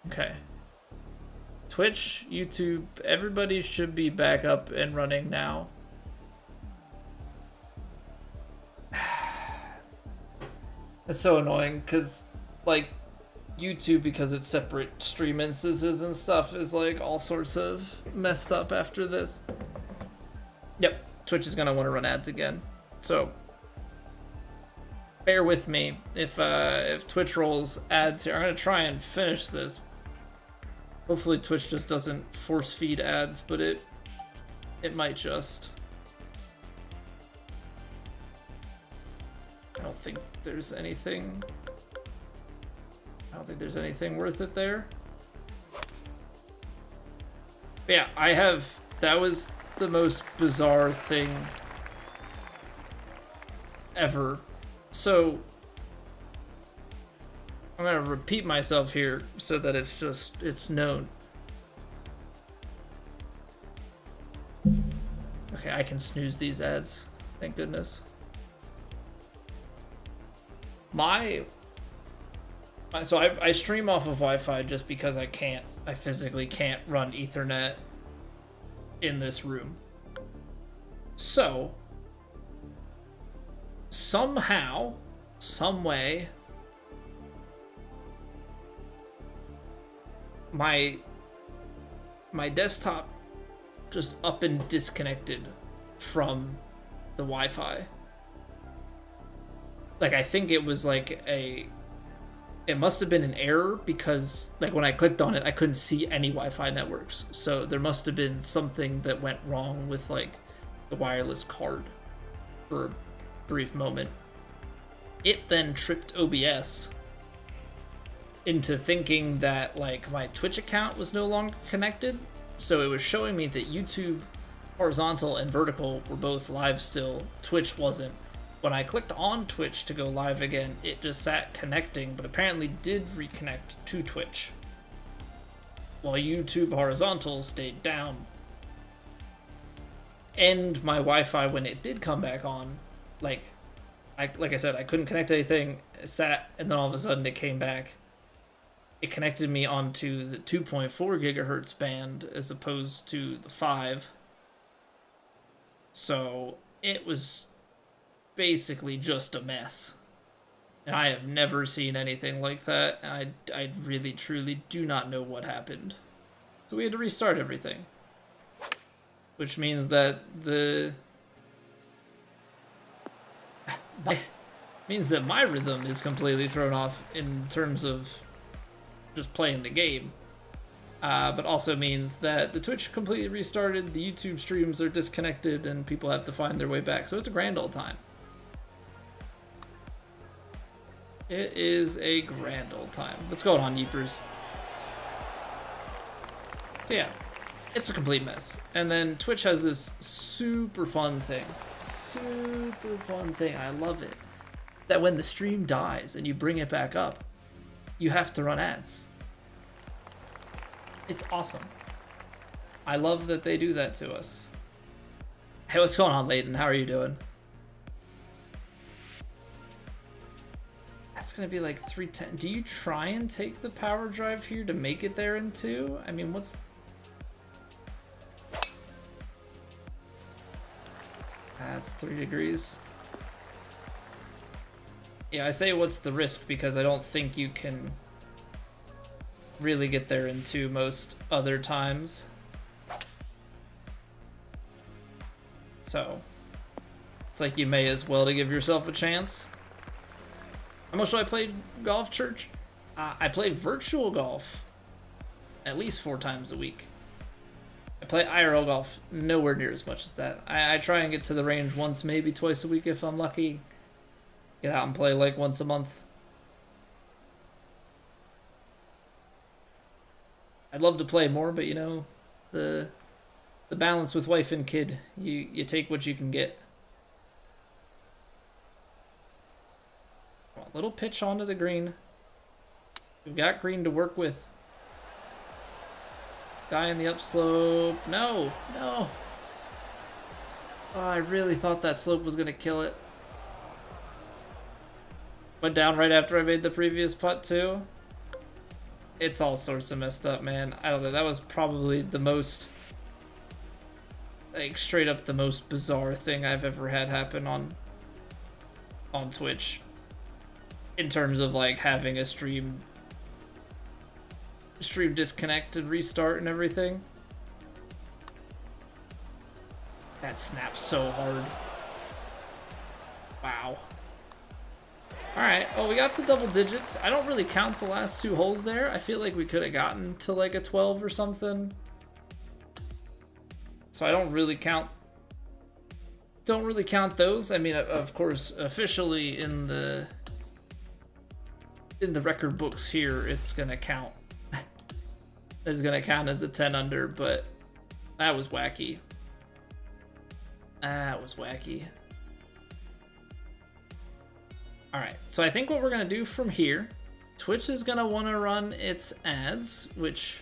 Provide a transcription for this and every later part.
Okay. Twitch, YouTube, everybody should be back up and running now. It's so annoying because, like, YouTube, because it's separate stream instances and stuff, is like all sorts of messed up after this. Yep, Twitch is gonna want to run ads again, so bear with me if Twitch rolls ads here. I'm gonna try and finish this. Hopefully Twitch just doesn't force feed ads, but it might just. I don't think there's anything. I don't think there's anything worth it there. But yeah, that was the most bizarre thing ever. So I'm gonna repeat myself here so that it's known. Okay, I can snooze these ads. Thank goodness. So I stream off of Wi-Fi just because I physically can't run Ethernet in this room. So somehow, some way, my desktop just up and disconnected from the Wi-Fi. Like, I think it was like it must have been an error because, like, when I clicked on it, I couldn't see any Wi-Fi networks. So there must have been something that went wrong with, like, the wireless card for a brief moment. It then tripped OBS into thinking that, like, my Twitch account was no longer connected. So it was showing me that YouTube horizontal and vertical were both live still. Twitch wasn't. When I clicked on Twitch to go live again, it just sat connecting, but apparently did reconnect to Twitch, while YouTube horizontal stayed down. And my Wi-Fi, when it did come back on, like I said, I couldn't connect anything, it sat, and then all of a sudden it came back. It connected me onto the 2.4 gigahertz band as opposed to the 5. So it was basically just a mess, and I have never seen anything like that, and I really truly do not know what happened. So we had to restart everything, which means that my rhythm is completely thrown off in terms of just playing the game, but also means that the Twitch completely restarted, the YouTube streams are disconnected, and people have to find their way back. So it's a grand old time. It is a grand old time. What's going on, Yeepers? So yeah, it's a complete mess. And then Twitch has this super fun thing. Super fun thing. I love it. That when the stream dies and you bring it back up, you have to run ads. It's awesome. I love that they do that to us. Hey, what's going on, Layden? How are you doing? That's gonna be like 310. Do you try and take the power drive here to make it there in 2? I mean, what's... That's 3 degrees. Yeah, I say what's the risk because I don't think you can really get there in 2 most other times. So it's like you may as well to give yourself a chance. How much do I play golf, Church? I play virtual golf at least 4 times a week. I play IRL golf nowhere near as much as that. I try and get to the range once, maybe twice a week if I'm lucky. Get out and play like once a month. I'd love to play more, but you know, the balance with wife and kid, you take what you can get. A little pitch onto the green. We've got green to work with. Guy in the upslope. No, no. Oh, I really thought that slope was going to kill it. Went down right after I made the previous putt, too. It's all sorts of messed up, man. I don't know. That was probably the most, like, straight up the most bizarre thing I've ever had happen on Twitch. In terms of, like, having a stream disconnect and restart and everything. That snaps so hard. Wow. Alright, well, we got to double digits. I don't really count the last 2 holes there. I feel like we could have gotten to like a 12 or something. So I don't really count those. I mean, of course, officially in the record books here, it's gonna count. It's gonna count as a 10 under, but that was wacky. That was wacky. Alright, so I think what we're going to do from here, Twitch is going to want to run its ads, which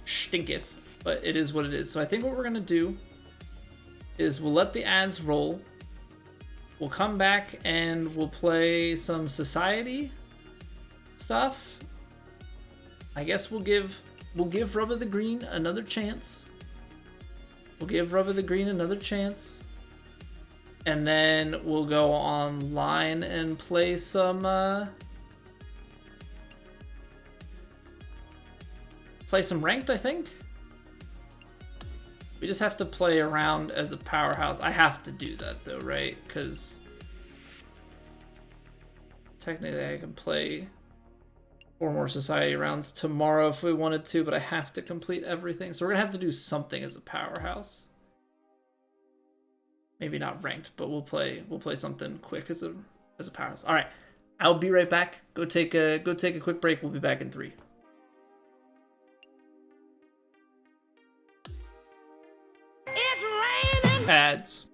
stinketh, but it is what it is. So I think what we're going to do is we'll let the ads roll. We'll come back and we'll play some society stuff. I guess we'll give Rub of the Green another chance. We'll give Rub of the Green another chance. And then we'll go online and play some ranked, I think. We just have to play around as a powerhouse. I have to do that though, right? Because technically I can play 4 more society rounds tomorrow if we wanted to, but I have to complete everything. So we're gonna have to do something as a powerhouse. Maybe not ranked, but we'll play something quick as a powerhouse. All right, I'll be right back. Go take a quick break. We'll be back in 3. It's raining. Ads.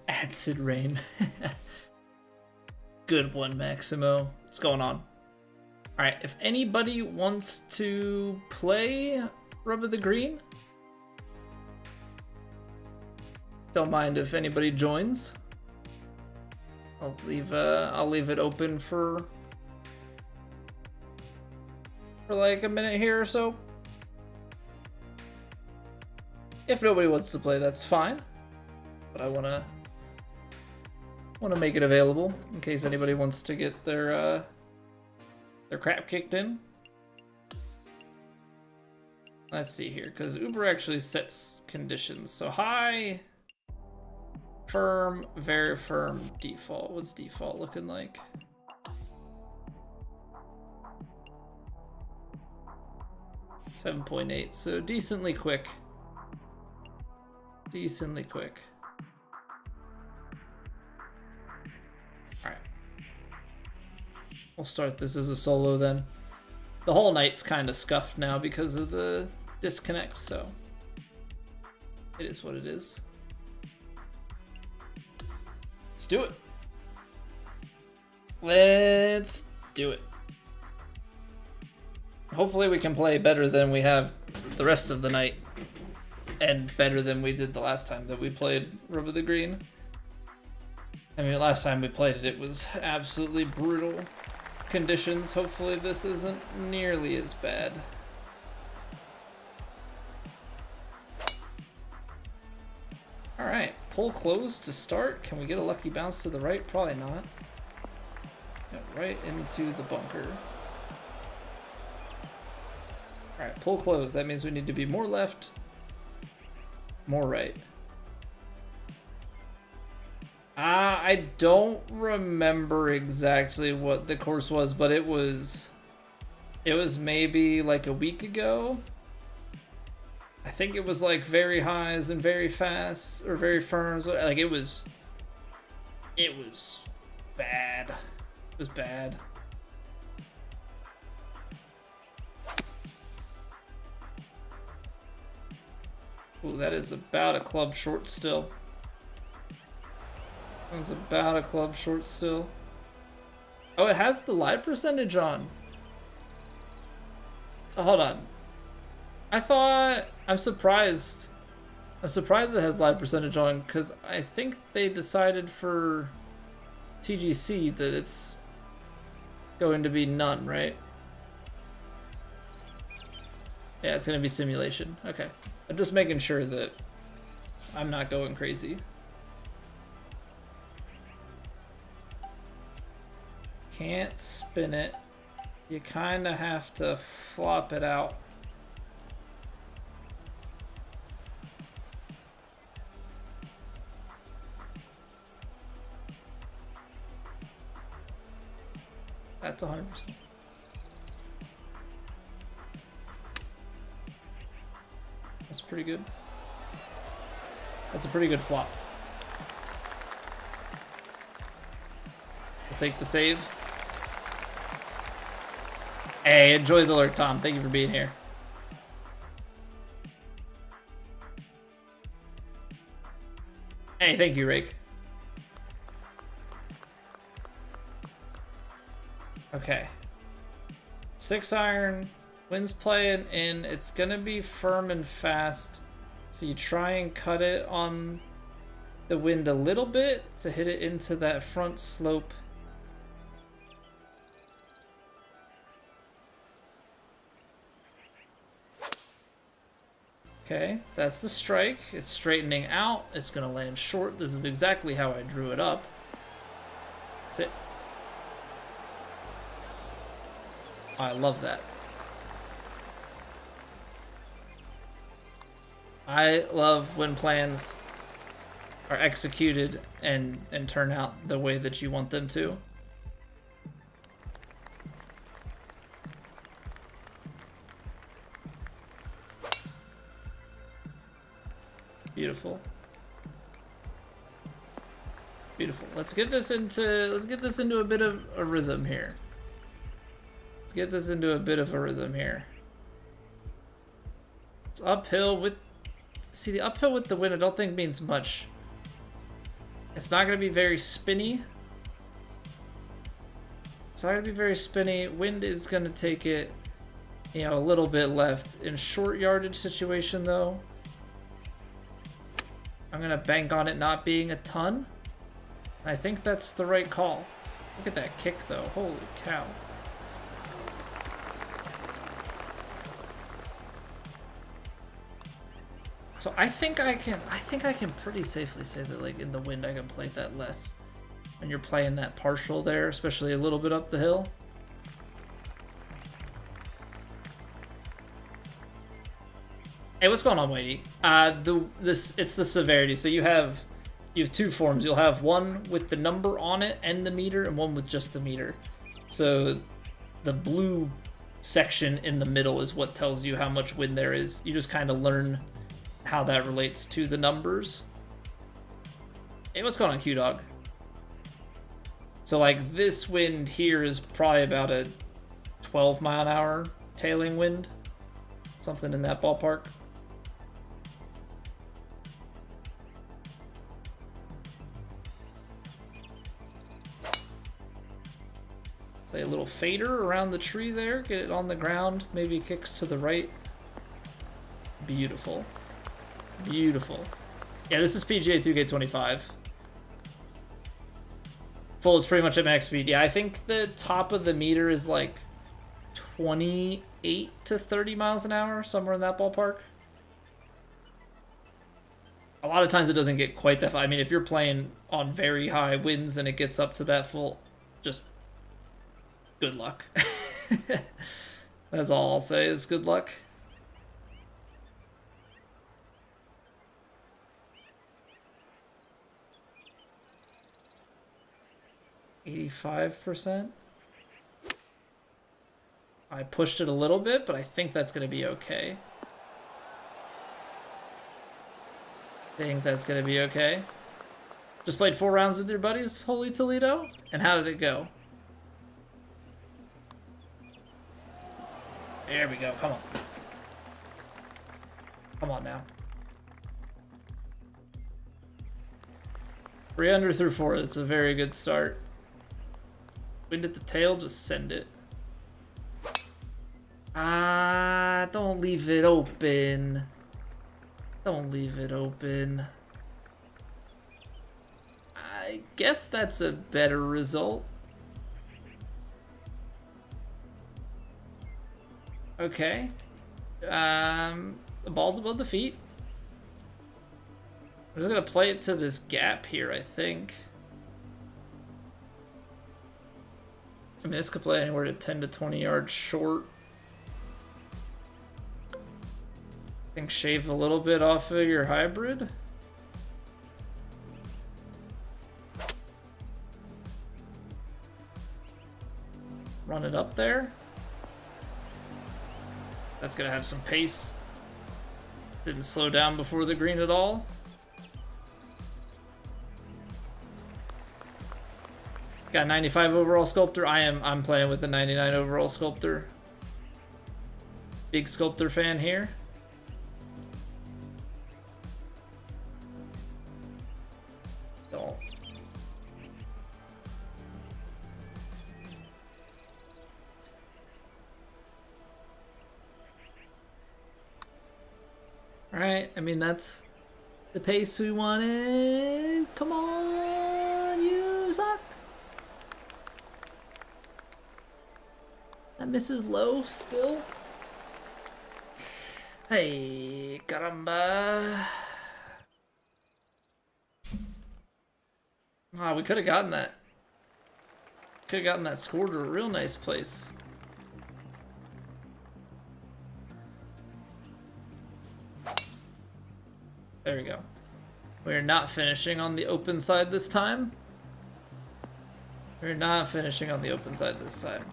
Acid rain. Good one, Maximo. What's going on? Alright, if anybody wants to play Rub of the Green, don't mind if anybody joins. I'll leave it open for like a minute here or so. If nobody wants to play, that's fine. But I wanna make it available in case anybody wants to get their crap kicked in. Let's see here, because Uber actually sets conditions. So high, firm, very firm, default. What's default looking like? .8, so decently quick. Decently quick. Alright. We'll start this as a solo then. The whole night's kind of scuffed now because of the disconnect, so it is what it is. Let's do it. Let's do it. Hopefully we can play better than we have the rest of the night, and better than we did the last time that we played Rub of the Green. I mean, last time we played it, it was absolutely brutal conditions. Hopefully this isn't nearly as bad. All right, pull closed to start. Can we get a lucky bounce to the right? Probably not. Yeah, right into the bunker. All right, pull closed. That means we need to be more left, more right. I don't remember exactly what the course was, but it was maybe like a week ago. I think it was like very highs and very fast, or very firms. Like it was bad. It was bad. Ooh, that is about a club short still. That's about a club short still. Oh, it has the live percentage on. Oh, hold on. I'm surprised. I'm surprised it has live percentage on, because I think they decided for TGC that it's going to be none, right? Yeah, it's going to be simulation. Okay. I'm just making sure that I'm not going crazy. Can't spin it. You kind of have to flop it out. That's 100%. That's pretty good. That's a pretty good flop. We'll take the save. Hey, enjoy the lurk, Tom. Thank you for being here. Hey, thank you, Rake. Okay. 6-iron. Wind's playing in. It's gonna be firm and fast. So you try and cut it on the wind a little bit to hit it into that front slope. Okay, that's the strike. It's straightening out. It's gonna land short. This is exactly how I drew it up. That's it. I love that. I love when plans are executed and turn out the way that you want them to. Beautiful. Beautiful. Let's get this into a bit of a rhythm here. Let's get this into a bit of a rhythm here. It's uphill with... See, the uphill with the wind I don't think means much. It's not going to be very spinny. It's not going to be very spinny. Wind is going to take it, you know, a little bit left. In short yardage situation, though, I'm going to bank on it not being a ton. I think that's the right call. Look at that kick, though. Holy cow. So I think I can pretty safely say that, like, in the wind I can play that less. When you're playing that partial there, especially a little bit up the hill. Hey, what's going on, Whitey? It's the severity. So you have two forms. You'll have one with the number on it and the meter, and one with just the meter. So the blue section in the middle is what tells you how much wind there is. You just kind of learn how that relates to the numbers. Hey, what's going on, Q-Dog? So, like, this wind here is probably about a 12-mile-an-hour tailing wind. Something in that ballpark. Play a little fader around the tree there. Get it on the ground. Maybe kicks to the right. Beautiful. Beautiful. Yeah, this is PGA 2K25. Full is pretty much at max speed. Yeah, I think the top of the meter is like 28 to 30 miles an hour, somewhere in that ballpark. A lot of times it doesn't get quite that far. I mean, if you're playing on very high winds and it gets up to that full, just good luck. That's all I'll say is good luck. 85%. I pushed it a little bit, but I think that's going to be okay. Just played 4 rounds with your buddies, Holy Toledo? And how did it go? There we go. Come on. Come on now. 3 under through 4. That's a very good start. Wind at the tail, just send it. Ah, don't leave it open. Don't leave it open. I guess that's a better result. Okay. The ball's above the feet. I'm just gonna play it to this gap here, I think. I mean, this could play anywhere to 10 to 20 yards short. I think shave a little bit off of your hybrid. Run it up there. That's gonna have some pace. Didn't slow down before the green at all. Got 95 overall sculptor. I'm playing with the 99 overall sculptor. Big sculptor fan here. Don't. Alright, I mean that's the pace we wanted. Come on, you suck. That misses low still. Hey, caramba. Ah, we could have gotten that. Could have gotten that score to a real nice place. There we go. We're not finishing on the open side this time. We're not finishing on the open side this time.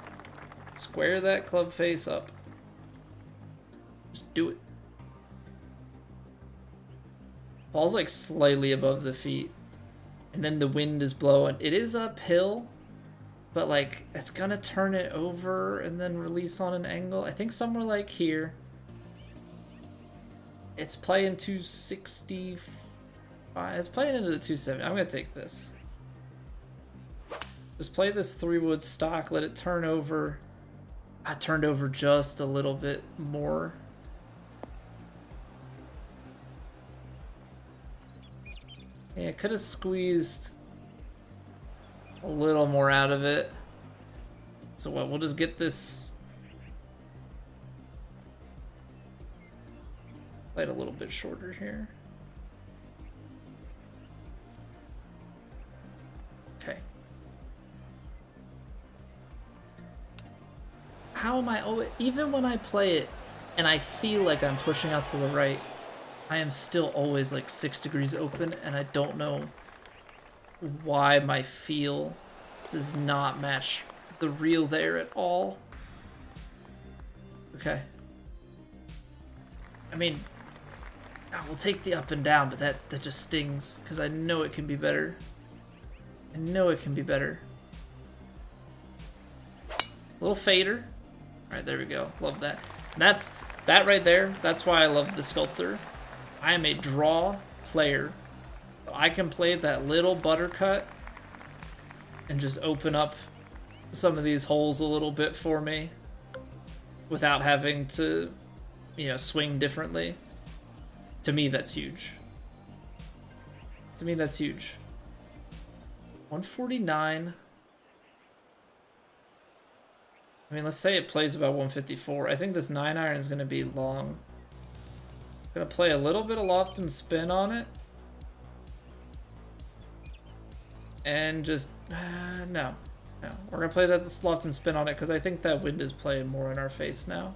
Square that club face up. Just do it. Ball's like slightly above the feet. And then the wind is blowing. It is uphill, but like it's gonna turn it over and then release on an angle. I think somewhere like here. It's playing 260. It's playing into the 270. I'm gonna take this. Just play this 3-wood stock, let it turn over. I turned over just a little bit more. Yeah, could have squeezed a little more out of it. So what, we'll just get this played a little bit shorter here. Okay. How am I always, even when I play it and I feel like I'm pushing out to the right, I am still always like 6 degrees open, and I don't know why my feel does not match the real there at all. Okay. I mean, we'll take the up and down, but that just stings because I know it can be better. I know it can be better. Little fader. All right, there we go. Love that. And that's that right there. That's why I love the sculptor. I am a draw player. I can play that little buttercut and just open up some of these holes a little bit for me without having to, you know, swing differently. To me, that's huge. To me, that's huge. 149. I mean, let's say it plays about 154. I think this 9-iron is going to be long. Gonna play a little bit of loft and spin on it. And just, no. We're gonna play that loft and spin on it because I think that wind is playing more in our face now.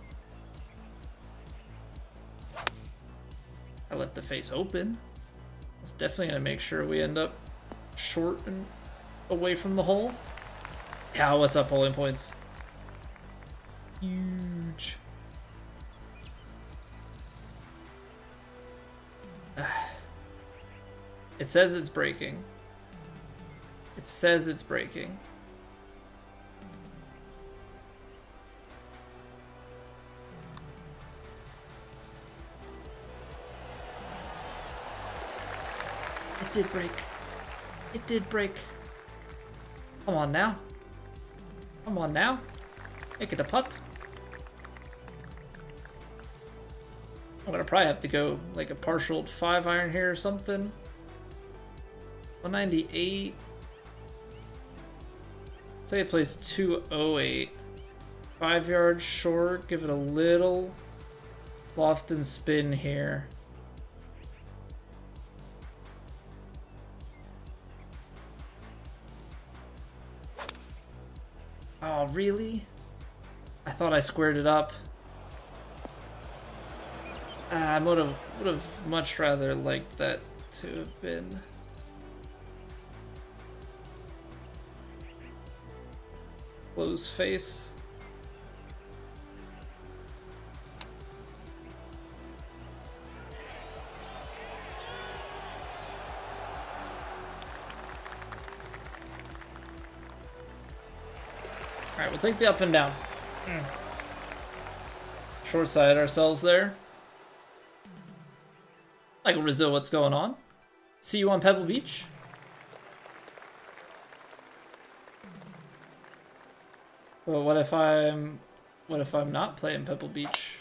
I left the face open. It's definitely gonna make sure we end up short and away from the hole. Yeah, what's up, holding points? Huge. It says it's breaking. It says it's breaking. It did break. It did break. Come on now. Come on now. Make it a putt. I'm gonna probably have to go like a partial 5-iron here or something. 198. Say it plays 208. 5 yards short. Give it a little loft and spin here. Oh, really? I thought I squared it up. I would have much rather liked that to have been. Close face. All right, we'll take the up and down. Short side ourselves there. Like Rizzo, what's going on? See you on Pebble Beach. Well, what if I'm not playing Pebble Beach?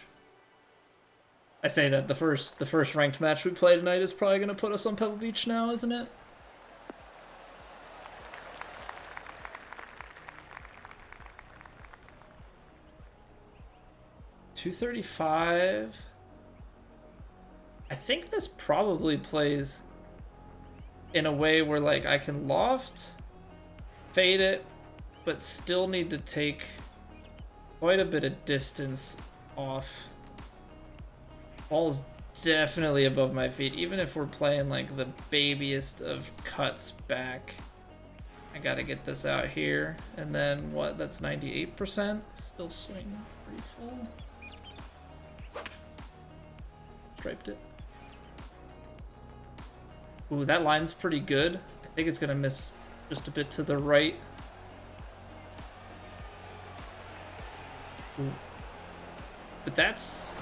I say that the first ranked match we play tonight is probably gonna put us on Pebble Beach now, isn't it? $235. I think this probably plays in a way where like I can loft, fade it, but still need to take quite a bit of distance off. Ball's definitely above my feet, even if we're playing like the babiest of cuts back. I gotta get this out here, and then what? That's 98%. Still swing pretty full. Striped it. Ooh, that line's pretty good. I think it's gonna miss just a bit to the right. Ooh. But that's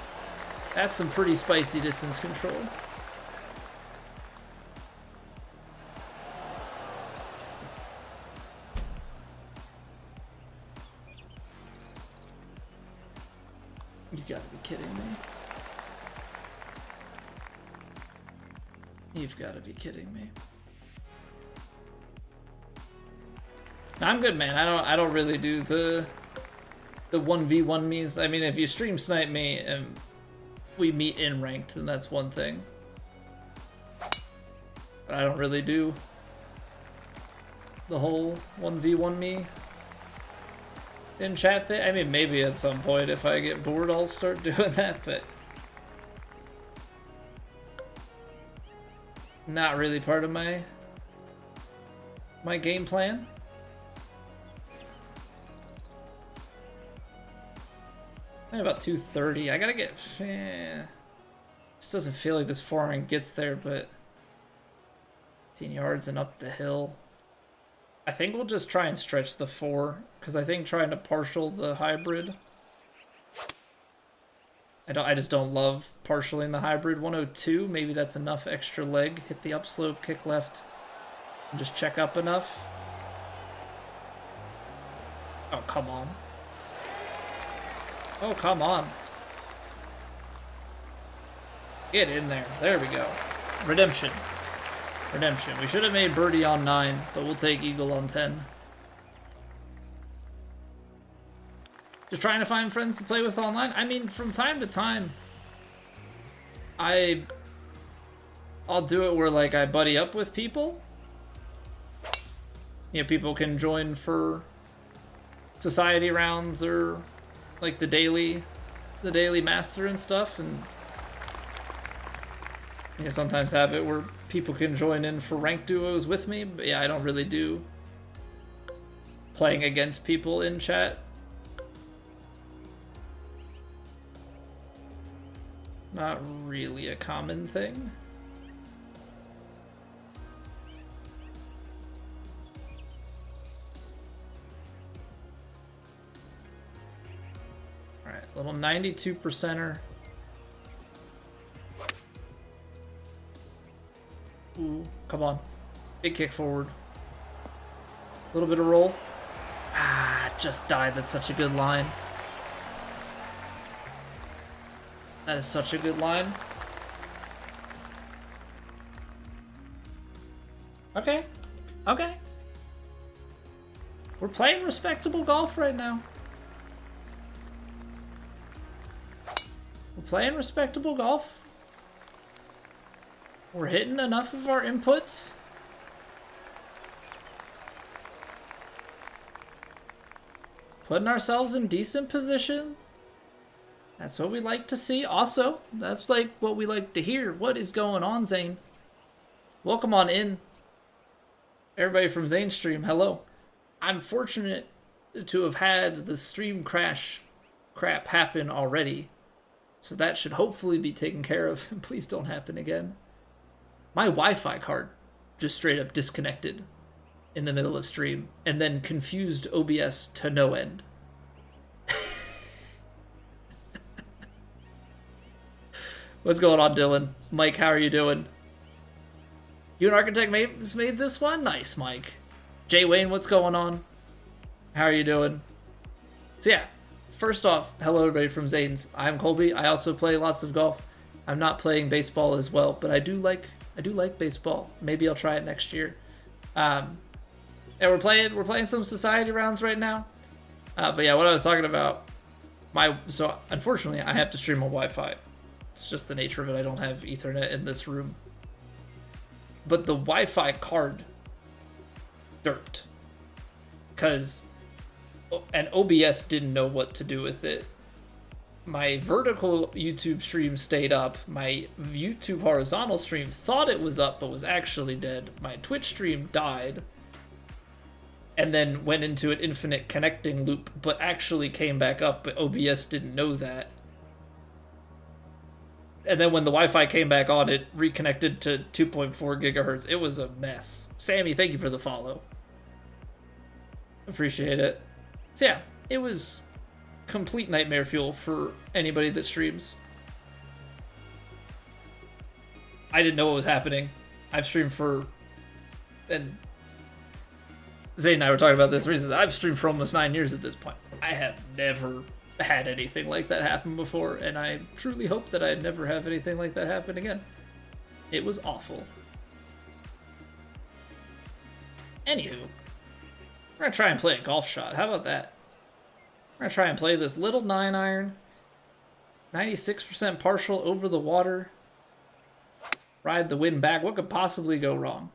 some pretty spicy distance control. You've got to be kidding me. I'm good, man. I don't really do the 1v1 me's. I mean, if you stream snipe me and we meet in ranked, then that's one thing. But I don't really do the whole 1v1 me in chat thing. I mean, maybe at some point if I get bored I'll start doing that, but not really part of my game plan. About 230. I gotta get. This doesn't feel like this foreign gets there, but 15 yards and up the hill. I think we'll just try and stretch the 4, because I think trying to partial the hybrid. I just don't love partialing the hybrid. 102. Maybe that's enough extra leg. Hit the upslope, kick left, and just check up enough. Oh, come on. Oh, come on. Get in there. There we go. Redemption. Redemption. We should have made birdie on 9, but we'll take eagle on 10. Just trying to find friends to play with online. I mean, from time to time, I'll do it where, like, I buddy up with people. You know, people can join for society rounds or like the daily master and stuff, and you know, sometimes have it where people can join in for ranked duos with me. But yeah, I don't really do playing against people in chat. Not really a common thing. Little 92%er. Ooh, come on. Big kick forward. A little bit of roll. Ah, just died. That's such a good line. That is such a good line. Okay. Okay. We're playing respectable golf right now. We're playing respectable golf. We're hitting enough of our inputs. Putting ourselves in decent position. That's what we like to see. Also, that's like what we like to hear. What is going on, Zane? Welcome on in. Everybody from Zane Stream, hello. I'm fortunate to have had the stream crash crap happen already. So that should hopefully be taken care of. Please don't happen again. My Wi-Fi card just straight up disconnected in the middle of stream and then confused OBS to no end. What's going on, Dylan? Mike, how are you doing? You and Architect made this one? Nice, Mike. Jay Wayne, what's going on? How are you doing? So yeah. First off, hello everybody from Zane's. I'm Colby. I also play lots of golf. I'm not playing baseball as well, but I do like baseball. Maybe I'll try it next year. And we're playing some society rounds right now. But yeah, what I was talking about, so unfortunately I have to stream on Wi-Fi. It's just the nature of it. I don't have Ethernet in this room. But the Wi-Fi card derped. And OBS didn't know what to do with it. My vertical YouTube stream stayed up. My YouTube horizontal stream thought it was up, but was actually dead. My Twitch stream died. And then went into an infinite connecting loop, but actually came back up, but OBS didn't know that. And then when the Wi-Fi came back on, it reconnected to 2.4 gigahertz. It was a mess. Sammy, thank you for the follow. Appreciate it. So yeah, it was complete nightmare fuel for anybody that streams. I didn't know what was happening. I've streamed for, and Zane and I were talking about this recently. I've streamed for almost 9 years at this point. I have never had anything like that happen before, and I truly hope that I never have anything like that happen again. It was awful. Anywho, we're gonna try and play a golf shot. How about that? We're gonna try and play this little 9-iron, 96% partial over the water. Ride the wind back. What could possibly go wrong?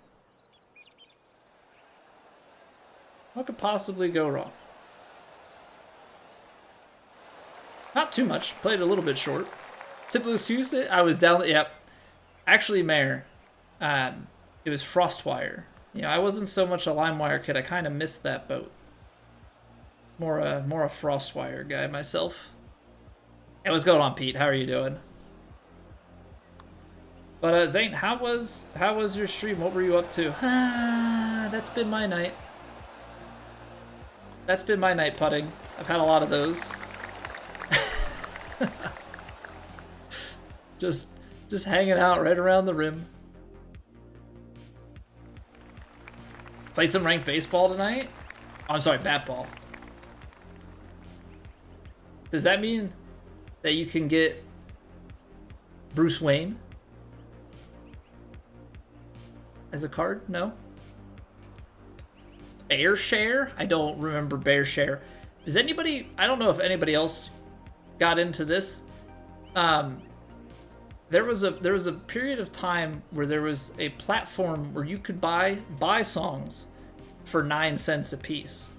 What could possibly go wrong? Not too much. Played a little bit short. Typical excuse. I was down. Yep. Actually, Mayor, it was Frostwire. You know, I wasn't so much a LimeWire kid. I kind of missed that boat. More a Frostwire guy myself. Hey, what's going on, Pete? How are you doing? But Zane, how was your stream? What were you up to? That's been my night. That's been my night putting. I've had a lot of those. just hanging out right around the rim. Play some ranked baseball tonight? Oh, I'm sorry, bat ball. Does that mean that you can get Bruce Wayne as a card? No? Bear Share? I don't remember Bear Share. Does anybody... I don't know if anybody else got into this. There was a period of time where there was a platform where you could buy songs for 9 cents a piece.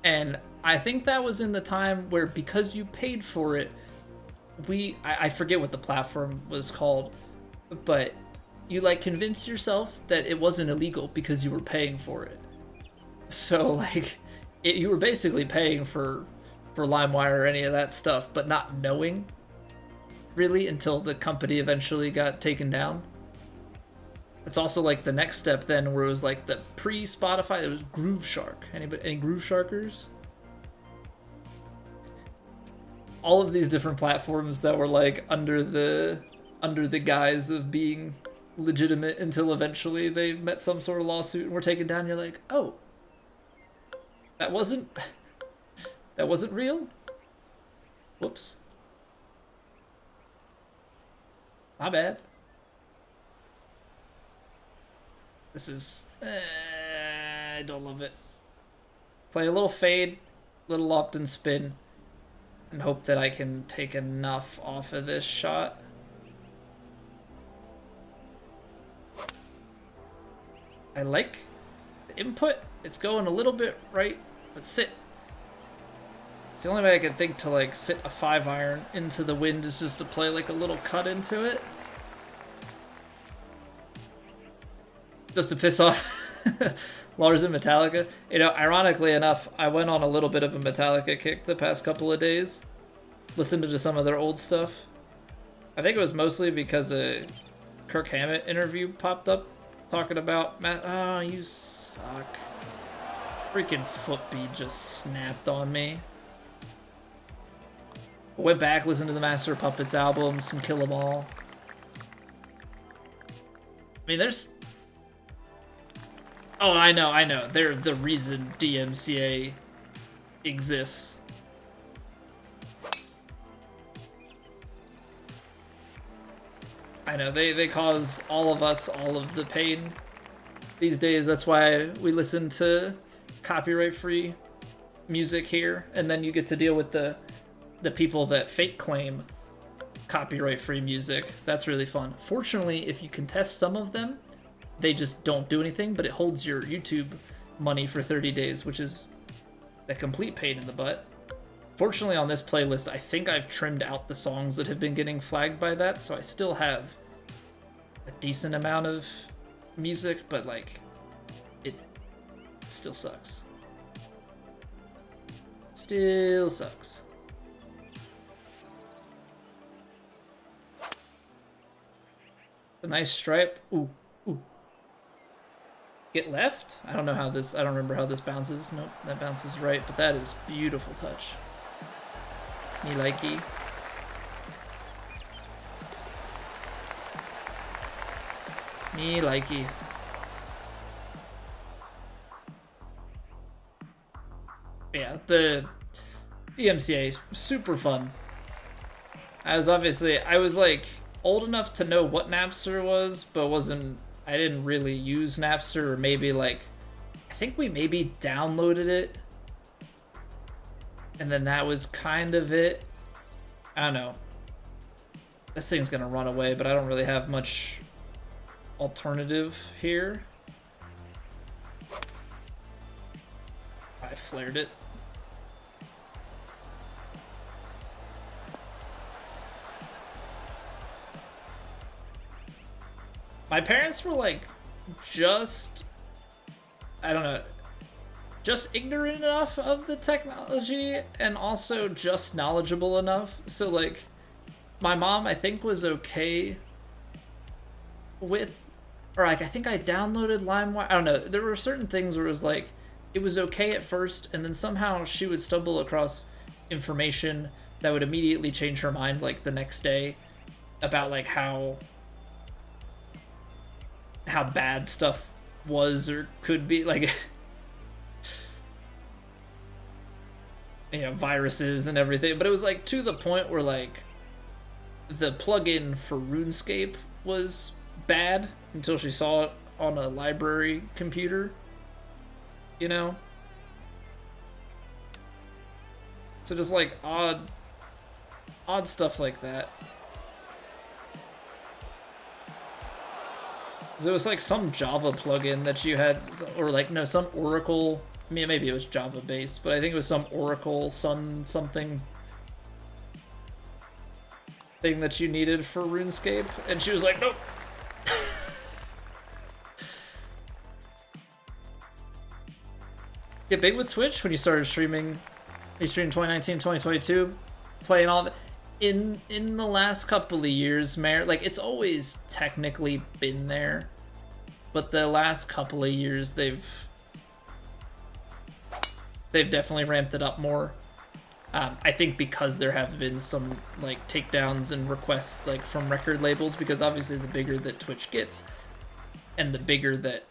And I think that was in the time where, because you paid for it, I forget what the platform was called, but you like convinced yourself that it wasn't illegal because you were paying for it. So like you were basically paying for LimeWire or any of that stuff, but not knowing really until the company eventually got taken down. It's also like the next step then, where it was like the pre-Spotify. It was Groove Shark. Any Groove Sharkers? All of these different platforms that were like under the guise of being legitimate until eventually they met some sort of lawsuit and were taken down. You're like, oh, that wasn't real? Whoops. My bad. This is... I don't love it. Play a little fade, little loft and spin, and hope that I can take enough off of this shot. I like the input. It's going a little bit right, but sit. It's the only way I can think to like sit a 5-iron into the wind is just to play like a little cut into it. Just to piss off Lars and Metallica. You know, ironically enough, I went on a little bit of a Metallica kick the past couple of days. Listened to some of their old stuff. I think it was mostly because a Kirk Hammett interview popped up talking about Matt. Oh, you suck. Freaking footbeat just snapped on me. Went back, listened to the Master of Puppets album, some Kill 'Em All. I mean, there's... Oh, I know. They're the reason DMCA exists. I know, they cause all of us all of the pain these days. That's why we listen to copyright-free music here, and then you get to deal with the people that fake claim copyright-free music. That's really fun. Fortunately, if you contest some of them, they just don't do anything, but it holds your YouTube money for 30 days, which is a complete pain in the butt. Fortunately, on this playlist, I think I've trimmed out the songs that have been getting flagged by that, so I still have a decent amount of music, but like, it still sucks. Still sucks. A nice stripe. Ooh. Get left? I don't remember how this bounces. Nope, that bounces right, but that is beautiful touch. Me likey. Me likey. Yeah, the EMCA, super fun. I was like old enough to know what Napster was, but I didn't really use Napster, or maybe like think we maybe downloaded it, and then that was kind of it. I don't know. This thing's gonna run away, but I don't really have much alternative here. I flared it. My parents were like just, I don't know, just ignorant enough of the technology and also just knowledgeable enough. So like my mom, I think, was okay with, or like I think I downloaded LimeWire. I don't know. There were certain things where it was like, it was okay at first, and then somehow she would stumble across information that would immediately change her mind like the next day about like how bad stuff was or could be, like you know, viruses and everything. But it was like to the point where like the plugin for RuneScape was bad until she saw it on a library computer, you know? So just like odd stuff like that. So it was like some Java plugin that you had, or like, no, some Oracle, I mean, maybe it was Java based, but I think it was some Oracle Sun something thing that you needed for RuneScape. And she was like, nope. Get big with Twitch when you started streaming. You streamed 2019, 2022, playing all of it. In the last couple of years, like, it's always technically been there, but the last couple of years they've definitely ramped it up more. I think because there have been some like takedowns and requests like from record labels, because obviously the bigger that Twitch gets and the bigger that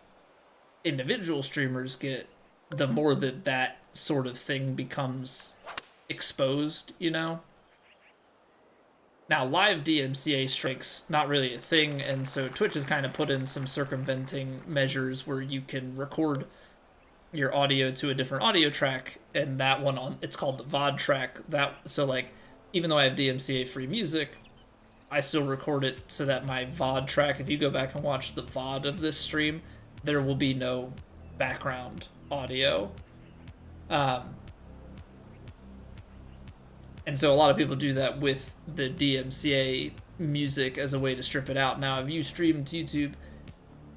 individual streamers get, the more that sort of thing becomes exposed, you know? Now, live DMCA strikes not really a thing, and so Twitch has kind of put in some circumventing measures where you can record your audio to a different audio track, and that one it's called the VOD track. So like, even though I have DMCA free music, I still record it so that my VOD track, if you go back and watch the VOD of this stream, there will be no background audio. And so a lot of people do that with the DMCA music as a way to strip it out. Now, if you stream to YouTube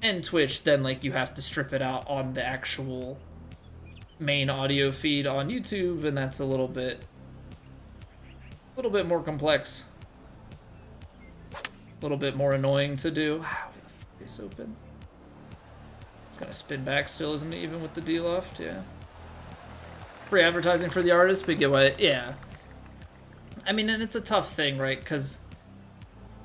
and Twitch, then like you have to strip it out on the actual main audio feed on YouTube, and that's a little bit more complex, a little bit more annoying to do. Wow, we left the face open. It's gonna spin back still, isn't it? Even with the D left, yeah. Free advertising for the artist, but get what? Yeah. I mean, and it's a tough thing, right? Because,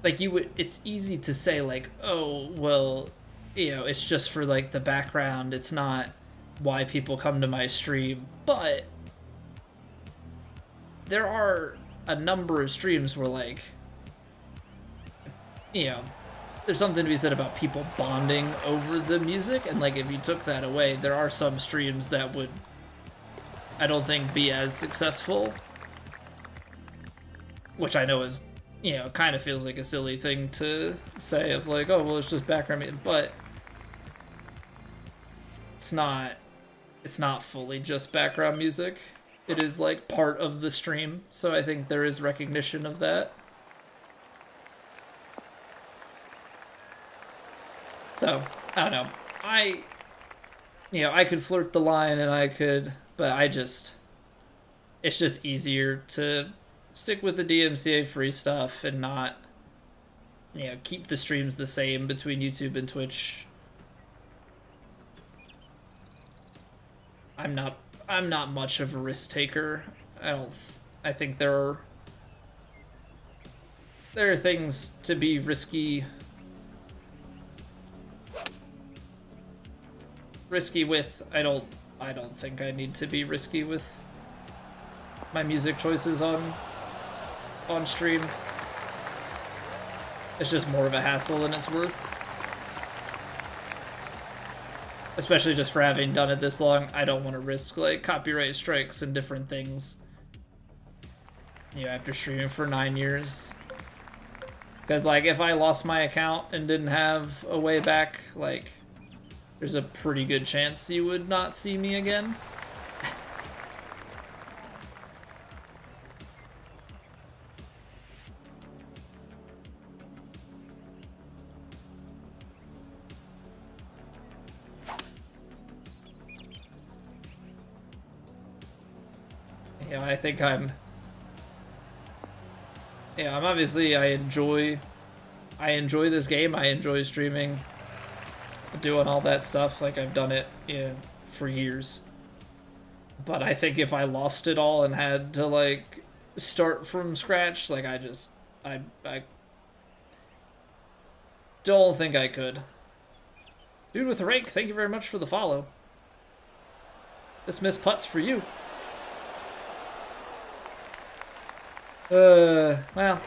like, it's easy to say, like, oh, well, you know, it's just for, like, the background. It's not why people come to my stream. But there are a number of streams where, like, you know, there's something to be said about people bonding over the music. And, like, if you took that away, there are some streams that would, I don't think, be as successful. Which I know is, you know, kind of feels like a silly thing to say of like, oh, well, it's just background music, but it's not fully just background music. It is like part of the stream, so I think there is recognition of that. So, I don't know. I could flirt the line and but it's just easier to stick with the DMCA free stuff and not, you know, keep the streams the same between YouTube and Twitch. I'm not much of a risk taker. I think there are things to be risky with. I don't think I need to be risky with my music choices on stream. It's just more of a hassle than it's worth. Especially just for having done it this long, I don't want to risk like copyright strikes and different things. You know, after streaming for 9 years. Because like if I lost my account and didn't have a way back, like there's a pretty good chance you would not see me again. Yeah, I think I'm obviously I enjoy this game. I enjoy streaming, doing all that stuff. Like I've done it, yeah, for years. But I think if I lost it all and had to like start from scratch, like I don't think I could. Dude with a rake, thank you very much for the follow. This missed putts for you. Well,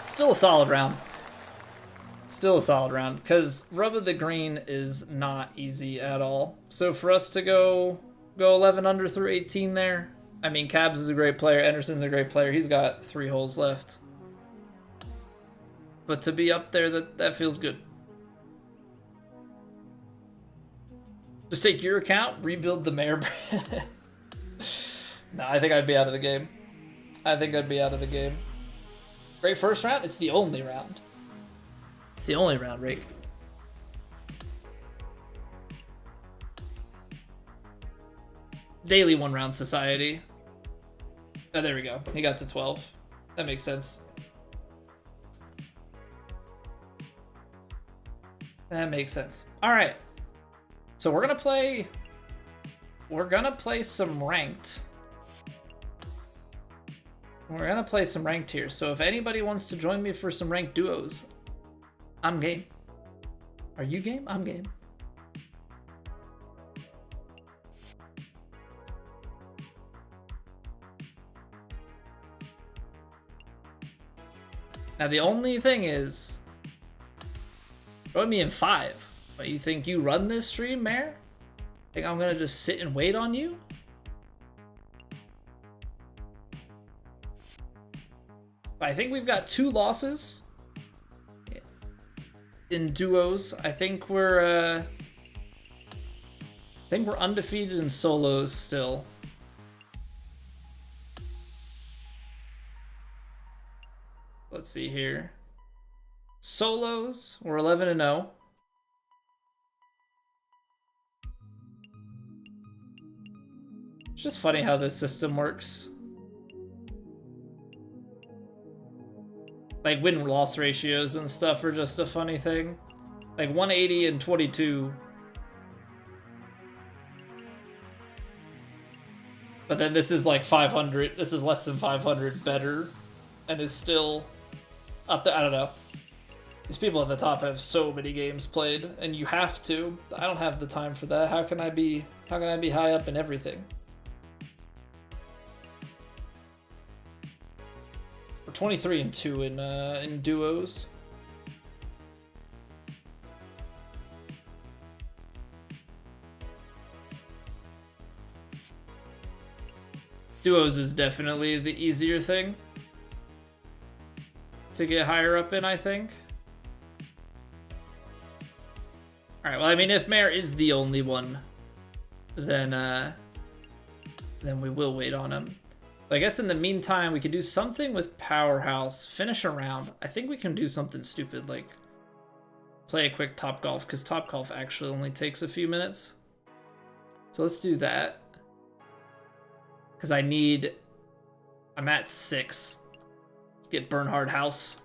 still a solid round. Still a solid round, because rub of the green is not easy at all. So for us to go 11 under through 18 there, I mean, Cabs is a great player, Anderson's a great player, he's got 3 holes left. But to be up there, that feels good. Just take your account, rebuild the mayor brand. No, I think I'd be out of the game. I think I'd be out of the game. Great first round? It's the only round. It's the only round, Rake. Daily 1-round society. Oh, there we go. He got to 12. That makes sense. That makes sense. All right. So we're gonna play some ranked. We're gonna play some ranked here, so if anybody wants to join me for some ranked duos, I'm game. Are you game? I'm game. Now the only thing is, join me in 5. But you think you run this stream, Mare? Think I'm gonna just sit and wait on you? I think we've got 2 losses in duos. I think we're undefeated in solos still. Let's see here. Solos, we're 11-0. It's just funny how this system works. Like win-loss ratios and stuff are just a funny thing. Like 180 and 22. But then this is like 500. This is less than 500 better. And is still up there. I don't know. These people at the top have so many games played. And you have to. I don't have the time for that. How can I be high up in everything? We're 23-2 in duos. Duos is definitely the easier thing to get higher up in, I think. Alright, well, I mean, if Mare is the only one, then we will wait on him. But I guess in the meantime, we could do something with Powerhouse, finish a round. I think we can do something stupid, like play a quick Top Golf, because Top Golf actually only takes a few minutes. So let's do that. Because I'm at 6. Let's get Bernhard House.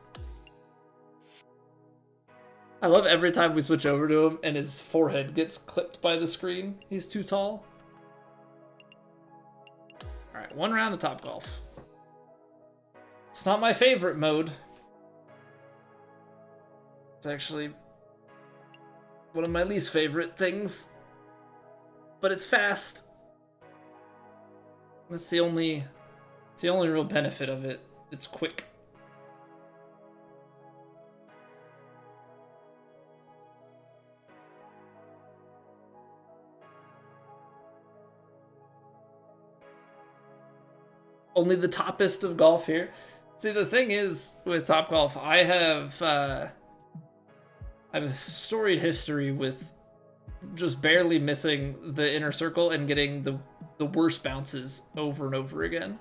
I love every time we switch over to him and his forehead gets clipped by the screen. He's too tall. Alright, 1 round of Top Golf. It's not my favorite mode. It's actually one of my least favorite things. But it's fast. That's the only real benefit of it. It's quick. Only the toppest of golf here. See, the thing is with Top Golf, I have a storied history with just barely missing the inner circle and getting the worst bounces over and over again.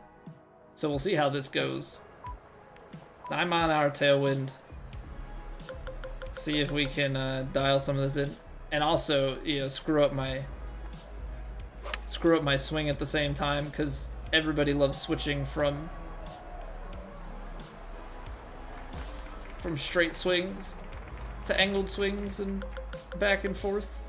So we'll see how this goes. 9-mile-an-hour tailwind. See if we can dial some of this in, and also, you know, screw up my swing at the same time, because everybody loves switching from straight swings to angled swings and back and forth.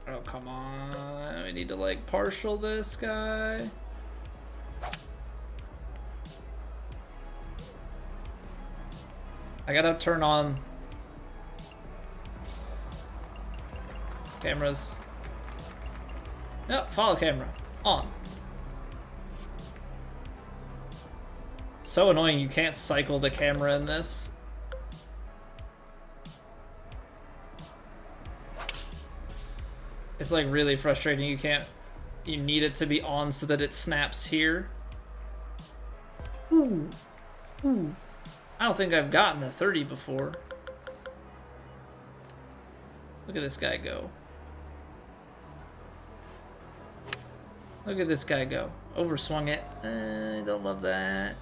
Oh, come on. We need to, like, partial this guy. I gotta turn on cameras. No, follow camera. On. So annoying you can't cycle the camera in this. It's like really frustrating. You can't, you need it to be on so that it snaps here. Ooh. Ooh. I don't think I've gotten a 30 before. Look at this guy go. Look at this guy go. Overswung it. I don't love that.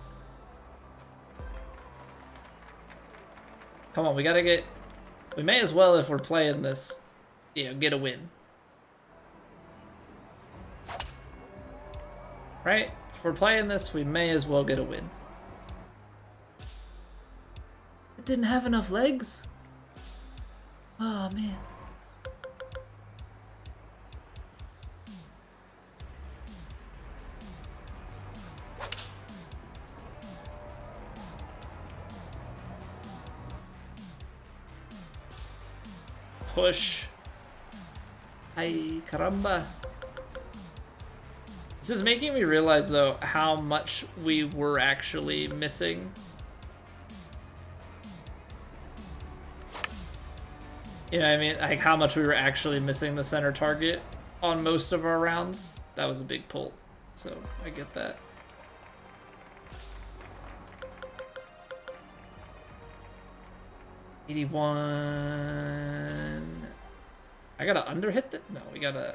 Come on, we gotta get... We may as well, if we're playing this, you know, get a win. Right? If we're playing this, we may as well get a win. It didn't have enough legs? Oh, man. Push. Ay, caramba. This is making me realize, though, how much we were actually missing. You know what I mean? Like, how much we were actually missing the center target on most of our rounds. That was a big pull, so I get that. $81. I gotta underhit that? No, we gotta...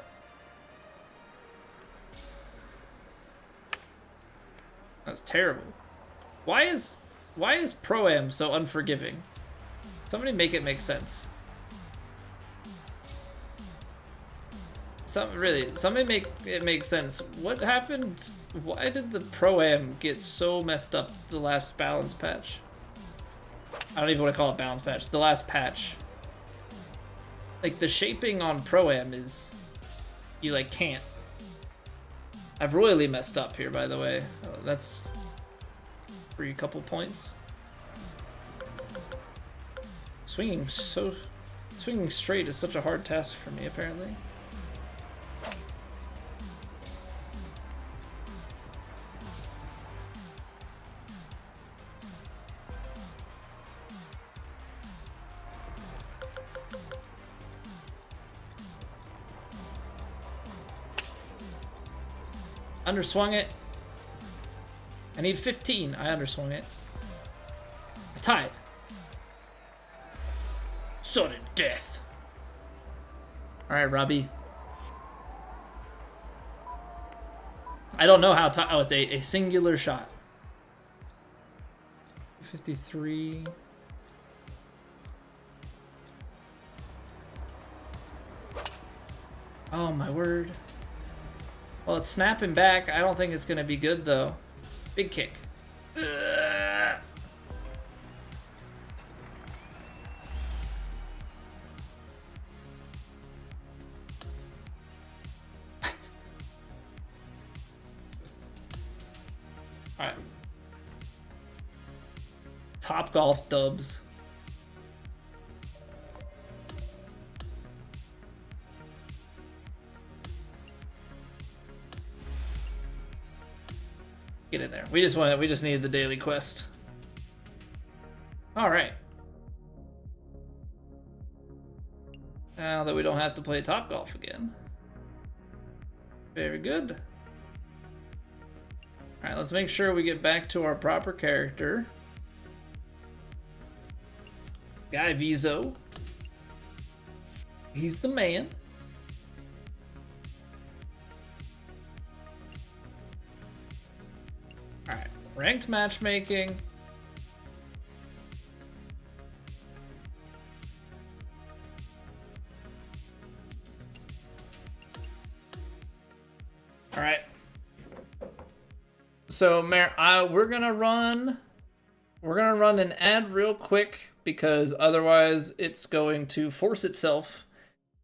That was terrible. Why is Pro-Am so unforgiving? Somebody make it make sense. Somebody make it make sense. What happened? Why did the Pro-Am get so messed up the last balance patch? I don't even want to call it balance patch. The last patch. Like, the shaping on Pro-Am is... You, like, can't. I've royally messed up here, by the way. Oh, that's... for a couple points. Swinging straight is such a hard task for me, apparently. Underswung it. I need 15. I underswung it. I tied. Sudden death. Alright, Robbie. I don't know how to... Oh, it's a singular shot. 53. Oh, my word. Well, it's snapping back. I don't think it's going to be good, though. Big kick. Ugh. All right. Top Golf dubs. Get in there. We just needed the daily quest. All right. Now that we don't have to play Top Golf again. Very good. All right, let's make sure we get back to our proper character. Guy Vizo. He's the man. All right, ranked matchmaking. All right. So, Mayor, we're gonna run an ad real quick because otherwise it's going to force itself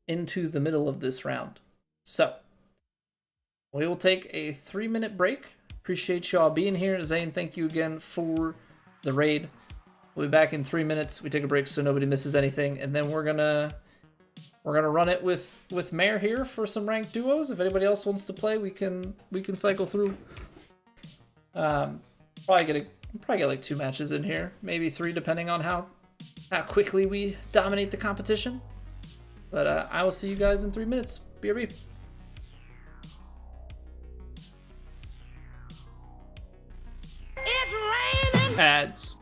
into the middle of this round. So, we will take a 3-minute break. Appreciate y'all being here. Zane, thank you again for the raid. We'll be back in 3 minutes. We take a break so nobody misses anything, and then we're gonna run it with Mayor here for some ranked duos. If anybody else wants to play, we can cycle through. Probably get like 2 matches in here, maybe 3 depending on how quickly we dominate the competition. But I will see you guys in 3 minutes. BRB. It's raining. Ads.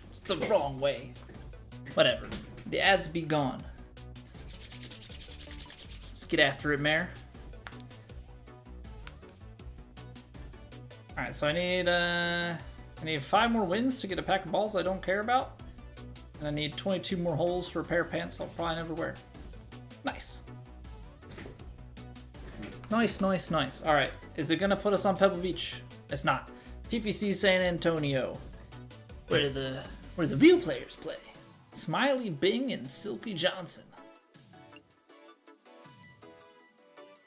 It's the wrong way. Whatever. The ads be gone. Let's get after it, Mayor. Alright, so I need 5 more wins to get a pack of balls I don't care about. And I need 22 more holes for a pair of pants I'll probably never wear. Nice. Nice, nice, nice. Alright, is it gonna put us on Pebble Beach? It's not. TPC San Antonio. Where the real players play. Smiley Bing and Silky Johnson.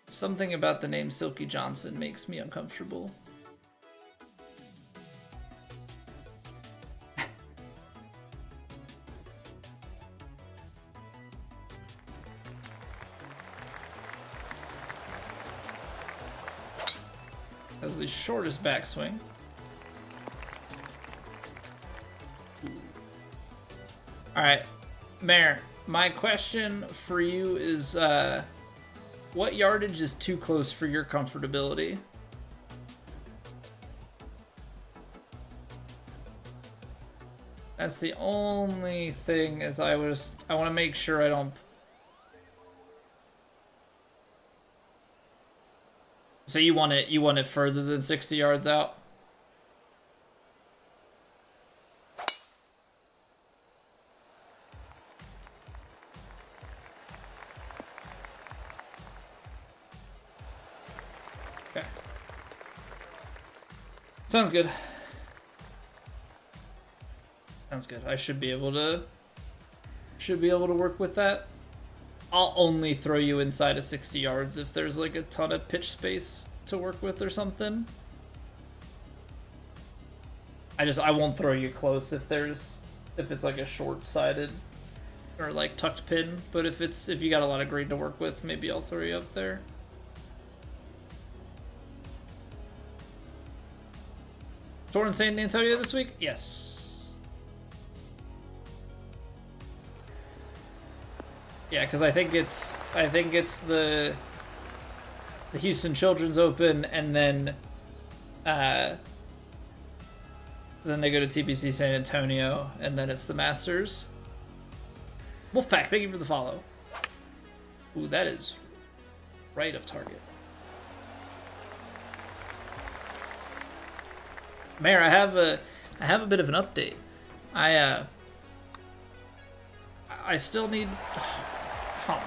Something about the name Silky Johnson makes me uncomfortable. the shortest backswing. All right, Mare, my question for you is, what yardage is too close for your comfortability? That's the only thing, is I want to make sure I don't. So you want it further than 60 yards out? Okay. Sounds good. Sounds good. I should be able to work with that. I'll only throw you inside of 60 yards if there's like a ton of pitch space to work with or something. I won't throw you close if it's like a short-sided or like tucked pin, but if you got a lot of green to work with, maybe I'll throw you up there. Tour in San Antonio this week? Yes. Yeah, because I think it's the Houston Children's Open, and then they go to TPC San Antonio, and then it's the Masters. Wolfpack, thank you for the follow. Ooh, that is right of target. Mayor, I have a bit of an update. I still need. Come on.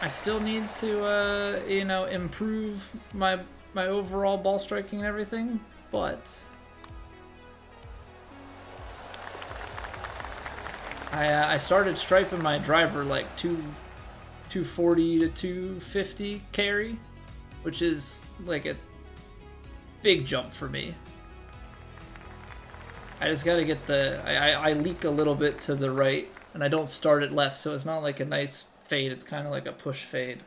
I still need to, improve my overall ball striking and everything, but I started striping my driver like 240 to 250 carry, which is like a big jump for me. I just gotta get I leak a little bit to the right, and I don't start it left, so it's not like a nice fade, it's kind of like a push fade.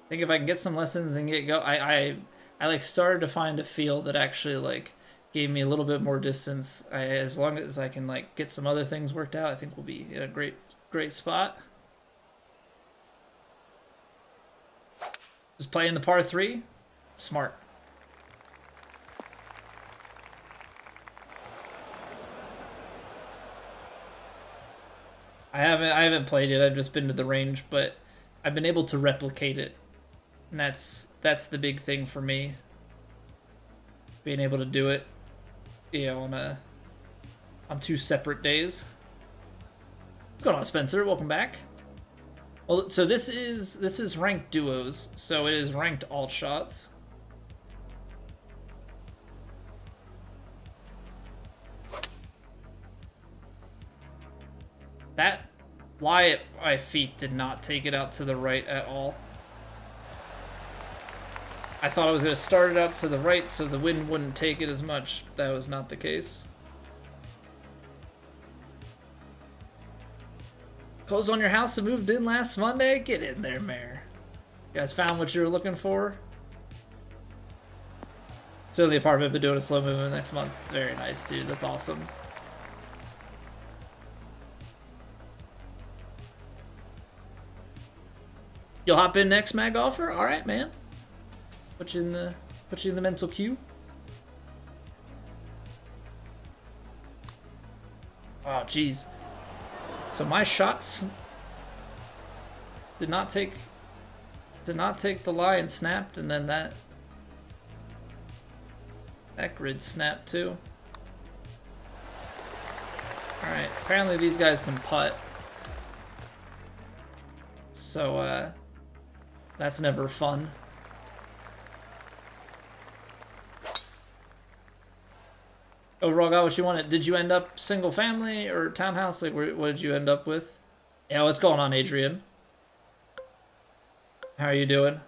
I think if I can get some lessons and get go, I like started to find a feel that actually like gave me a little bit more distance. As long as I can like get some other things worked out, I think we'll be in a great spot. Just playing the par 3. Smart. I haven't played it. I've just been to the range, but I've been able to replicate it. And that's the big thing for me. Being able to do it, on 2 separate days. What's going on, Spencer? Welcome back. Well, so this is ranked duos, so it is ranked alt shots. That lie at my feet did not take it out to the right at all. I thought I was going to start it out to the right so the wind wouldn't take it as much. That was not the case. Closed on your house and moved in last Monday? Get in there, Mayor. You guys found what you were looking for? So the apartment, been doing a slow movement next month. Very nice, dude. That's awesome. You'll hop in next, Mag Golfer? Alright, man. Put you in the mental queue. Oh, jeez. So my shots did not take the lie and snapped, and then that grid snapped too. Alright, apparently these guys can putt. So that's never fun. Overall, got what you wanted. Did you end up single family or townhouse? Like, what did you end up with? Yeah, what's going on, Adrian? How are you doing?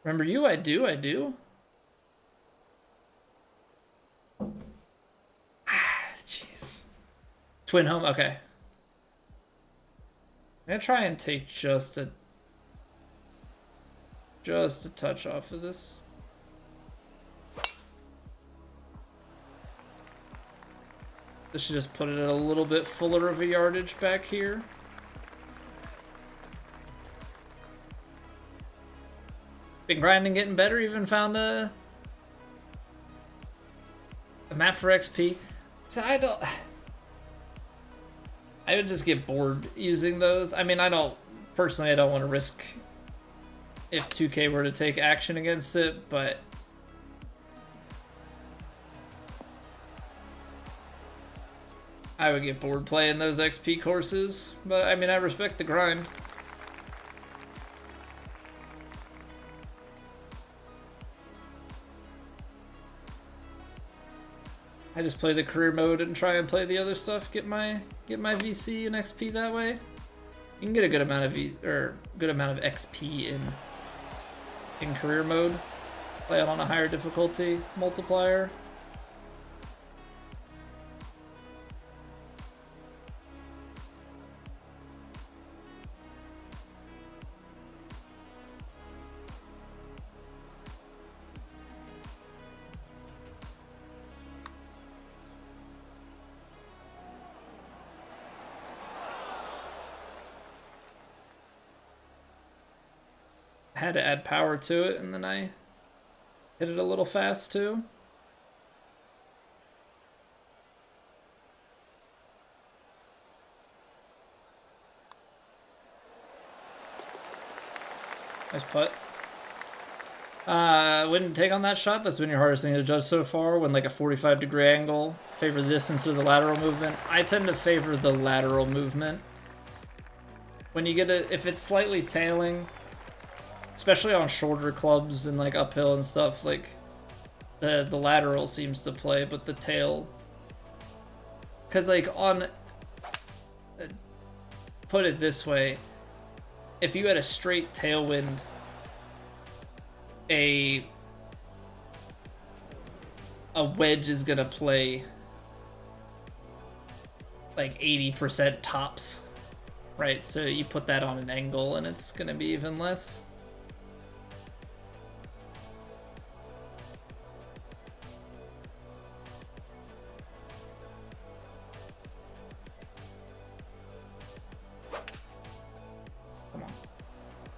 Remember you? I do. Jeez. Twin home, okay. I'm gonna try and take just a touch off of this. This should just put it at a little bit fuller of a yardage back here. Been grinding, getting better, even found a map for XP. So I would just get bored using those. I mean, personally, I don't want to risk if 2K were to take action against it, but I would get bored playing those XP courses. But I mean, I respect the grind. I just play the career mode and try and play the other stuff, get my VC and XP that way. You can get a good amount of XP in career mode. Play it on a higher difficulty multiplier. Had to add power to it, and then I hit it a little fast too. Nice putt. Wouldn't take on that shot. That's been your hardest thing to judge so far. When like a 45-degree angle, favor this instead of the lateral movement. I tend to favor the lateral movement. When you get if it's slightly tailing, especially on shorter clubs and like uphill and stuff, like the lateral seems to play, but the tail, because like on, put it this way, if you had a straight tailwind, a wedge is gonna play like 80% tops, right? So you put that on an angle and it's gonna be even less.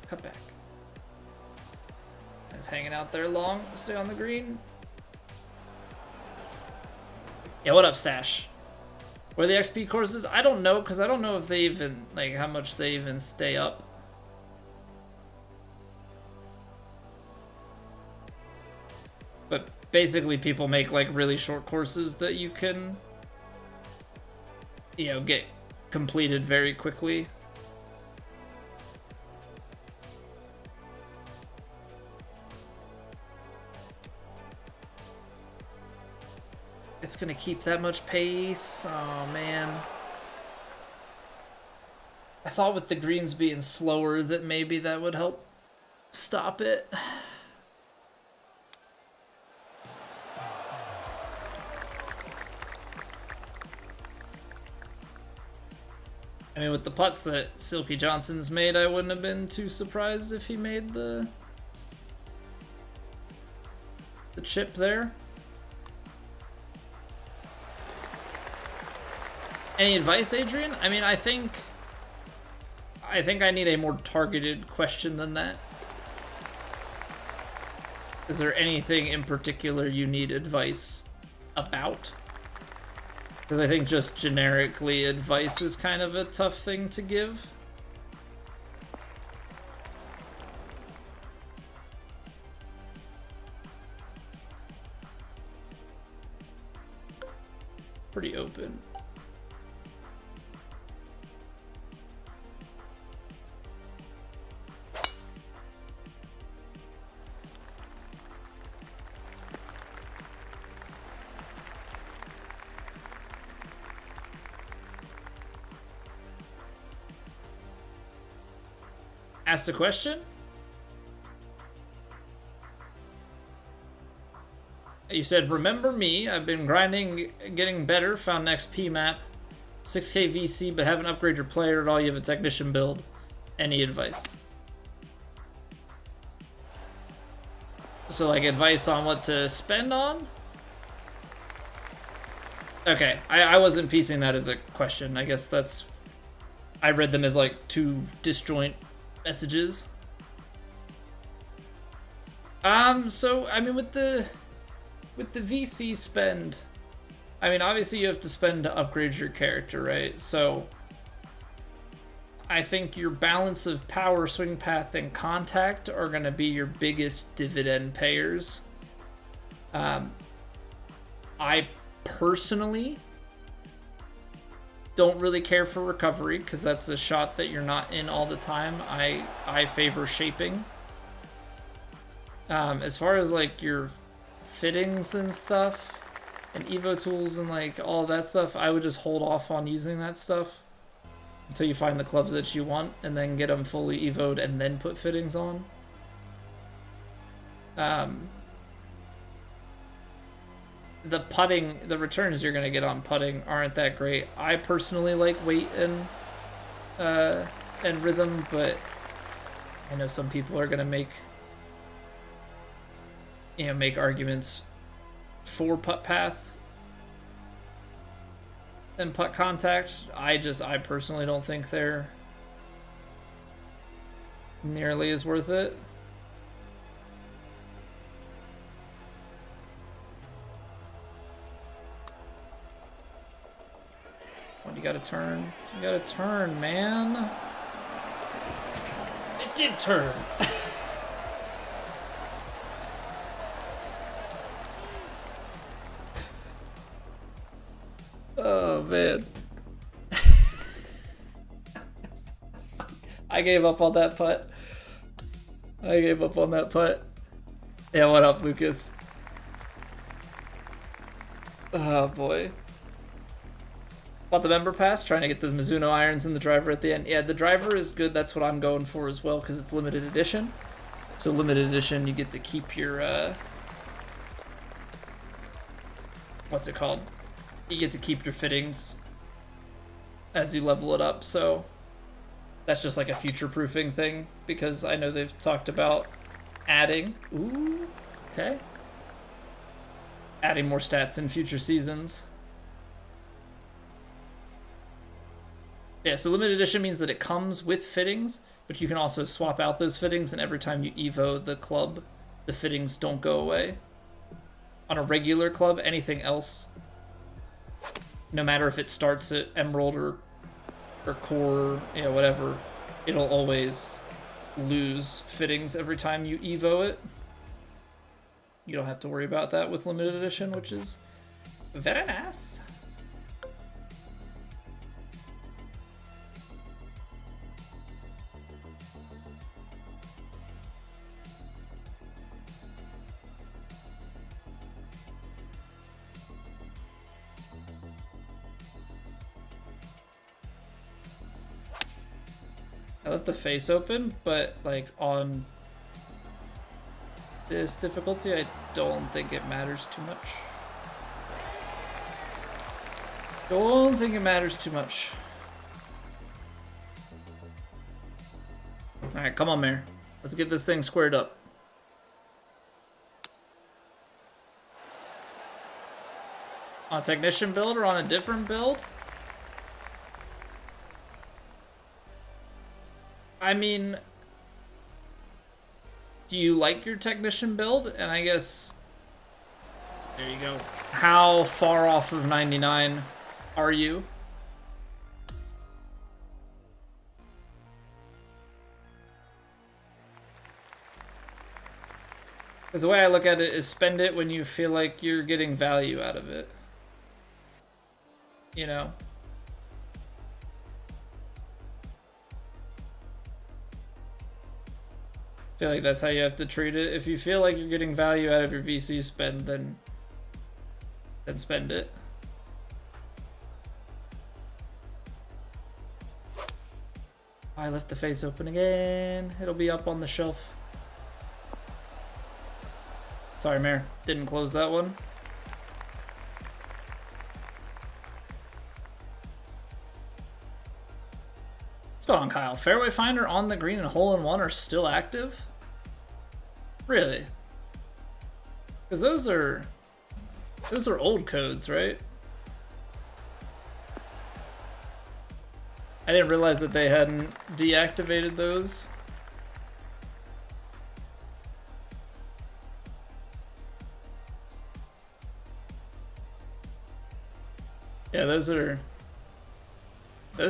Cut back. It's hanging out there long. Stay on the green. Yeah, what up, Stash? Where the XP courses? I don't know, because I don't know if they even, like, how much they even stay up. But basically, people make, like, really short courses that you can, you know, get completed very quickly. It's gonna keep that much pace. Oh man. I thought with the greens being slower that maybe that would help stop it. I mean, with the putts that Silky Johnson's made, I wouldn't have been too surprised if he made the chip there. Any advice, Adrian? I mean, I think I need a more targeted question than that. Is there anything in particular you need advice about? Because I think just generically advice is kind of a tough thing to give. Pretty open. Asked a question? You said, remember me, I've been grinding, getting better, found an XP map 6K VC, but haven't upgraded your player at all. You have a technician build. Any advice? So, like, advice on what to spend on? Okay, I wasn't piecing that as a question. I guess that's... I read them as, like, two disjoint messages. So, I mean, with the VC spend... I mean, obviously you have to spend to upgrade your character, right? So I think your balance of power, swing path, and contact are going to be your biggest dividend payers. I personally don't really care for recovery because that's a shot that you're not in all the time. I favor shaping. As far as like your fittings and stuff, and Evo tools and like all that stuff, I would just hold off on using that stuff until you find the clubs that you want and then get them fully Evo'd and then put fittings on. The putting, the returns you're gonna get on putting aren't that great. I personally like weight and rhythm, but I know some people are gonna make arguments for putt path and putt contact. I personally don't think they're nearly as worth it. You gotta turn. You gotta turn, man. It did turn. Oh, man. I gave up on that putt. Yeah, what up, Lucas? Oh, boy. Bought the member pass, trying to get those Mizuno irons in the driver at the end. Yeah, the driver is good. That's what I'm going for as well, because it's limited edition. So limited edition, you get to keep your, what's it called? You get to keep your fittings as you level it up, so that's just like a future-proofing thing, because I know they've talked about adding, ooh, okay, adding more stats in future seasons. Yeah, so limited edition means that it comes with fittings, but you can also swap out those fittings, and every time you Evo the club, the fittings don't go away. On a regular club, anything else, no matter if it starts at Emerald or Core, whatever, it'll always lose fittings every time you Evo it. You don't have to worry about that with limited edition, which is very nice. I left the face open, but like on this difficulty, I don't think it matters too much. Don't think it matters too much. Alright, come on, Mare. Let's get this thing squared up. On a technician build or on a different build? I mean, do you like your technician build? And I guess, there you go. How far off of 99 are you? Because the way I look at it is spend it when you feel like you're getting value out of it. You know? I feel like that's how you have to treat it. If you feel like you're getting value out of your VC spend, then spend it. I left the face open again. It'll be up on the shelf. Sorry, Mare. Didn't close that one. What's going on, Kyle? Fairway Finder, On the Green, and Hole-in-One are still active? Really? Because those are old codes, right? I didn't realize that they hadn't deactivated those. Yeah, those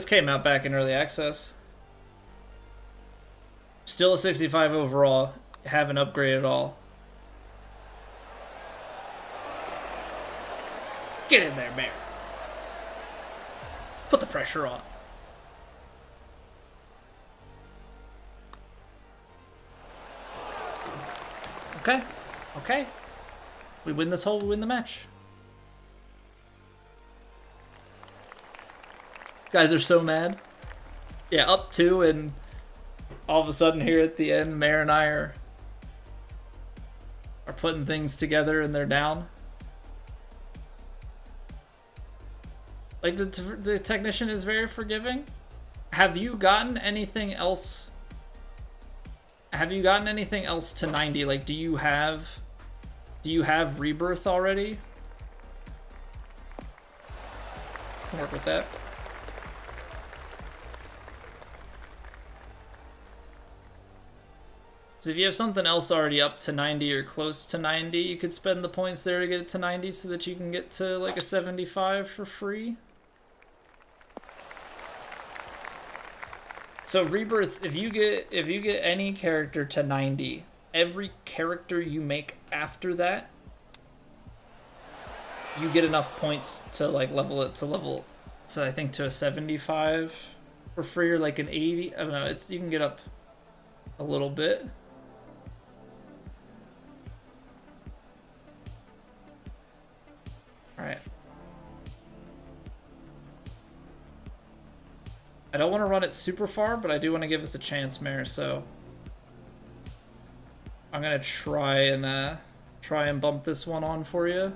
came out back in early access. Still a 65 overall. Haven't upgraded at all. Get in there, Bear. Put the pressure on. Okay. Okay. We win this hole, we win the match. Guys are so mad. Yeah, up 2, and all of a sudden here at the end, Mare and I are putting things together and they're down. Like, the technician is very forgiving. Have you gotten anything else? Have you gotten anything else to 90? Like, do you have Rebirth already? Work with that. So if you have something else already up to 90 or close to 90, you could spend the points there to get it to 90 so that you can get to like a 75 for free. So Rebirth, if you get any character to 90, every character you make after that, you get enough points to like level it to I think to a 75 for free, or like an 80. I don't know, you can get up a little bit. Alright. I don't want to run it super far, but I do want to give us a chance, Mare, so I'm gonna try and bump this one on for you.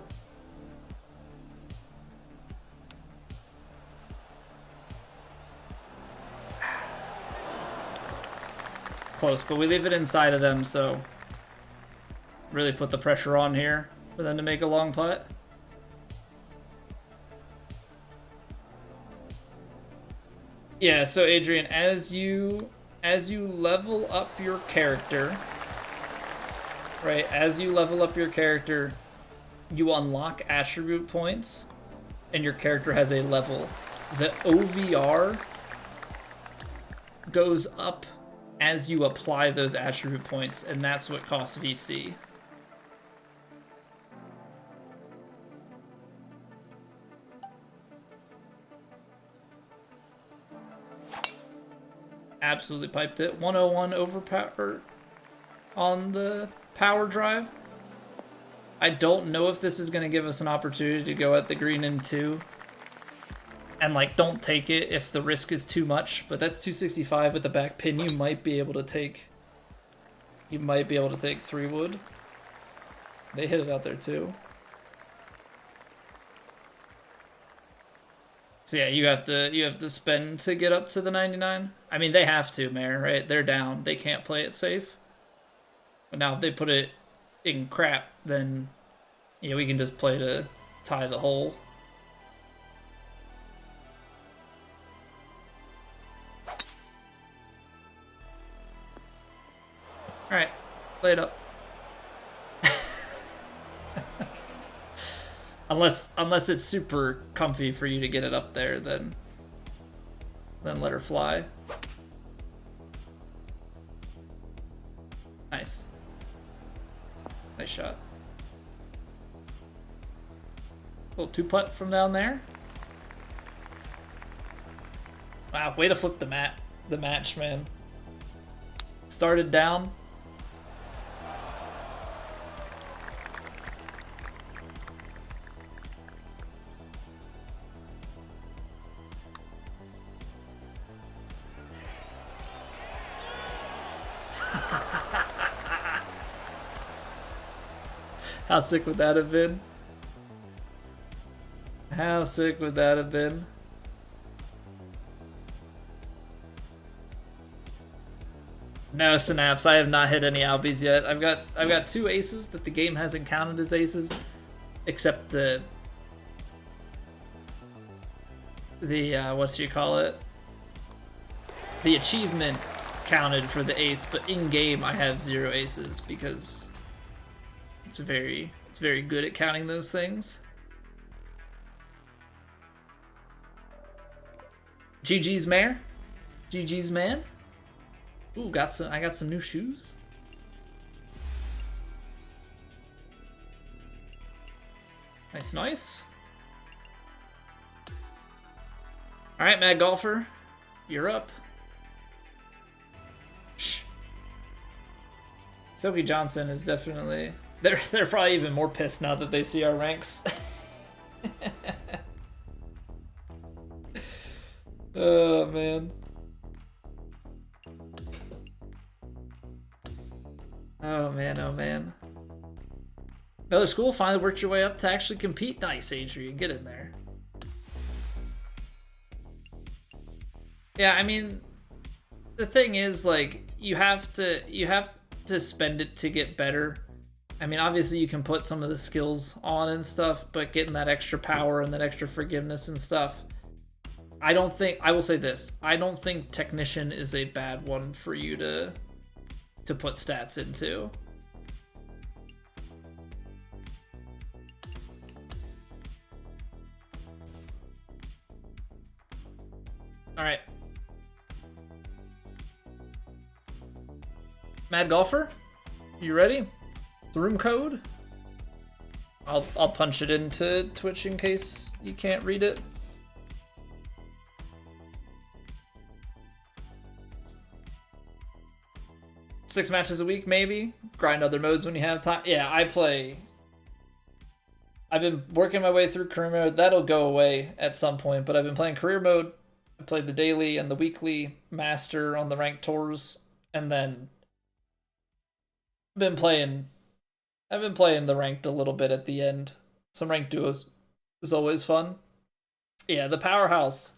Close, but we leave it inside of them, so really put the pressure on here for them to make a long putt. Yeah, so Adrian, as you level up your character, right? As you level up your character, you unlock attribute points, and your character has a level. The OVR goes up as you apply those attribute points, and that's what costs VC. Absolutely piped it. 101 overpower on the power drive. I don't know if this is going to give us an opportunity to go at the green in 2. And like, don't take it if the risk is too much, but that's 265 with the back pin. You might be able to take 3 wood. They hit it out there too. So yeah, you have to spend to get up to the 99. I mean, they have to, Mare, right? They're down. They can't play it safe. But now if they put it in crap, then yeah, we can just play to tie the hole. All right, play it up. Unless it's super comfy for you to get it up there, then let her fly. Nice. Nice shot. Little 2-putt from down there. Wow, way to flip the match, man. Started down. How sick would that have been? How sick would that have been? No snaps. I have not hit any albies yet. I've got 2 aces that the game hasn't counted as aces, except the what do you call it? The achievement counted for the ace, but in game I have 0 aces because it's very good at counting those things. GG's mare. GG's man. Ooh, I got some new shoes. Nice, nice. All right, Mad Golfer, you're up. Psh. Sophie Johnson is definitely... They're probably even more pissed now that they see our ranks. Oh, man. Oh, man, oh, man. Another school finally worked your way up to actually compete. Nice, Adrian. Get in there. Yeah, I mean, the thing is, like, you have to spend it to get better. I mean, obviously you can put some of the skills on and stuff, but getting that extra power and that extra forgiveness and stuff, I will say this, I don't think Technician is a bad one for you to put stats into. All right. Mad Golfer, you ready? The room code? I'll punch it into Twitch in case you can't read it. Six matches a week, maybe. Grind other modes when you have time. Yeah, I've been working my way through career mode. That'll go away at some point, but I've been playing career mode. I played the daily and the weekly master on the ranked tours, and then I've been playing the ranked a little bit at the end. Some ranked duos is always fun. Yeah, the powerhouse.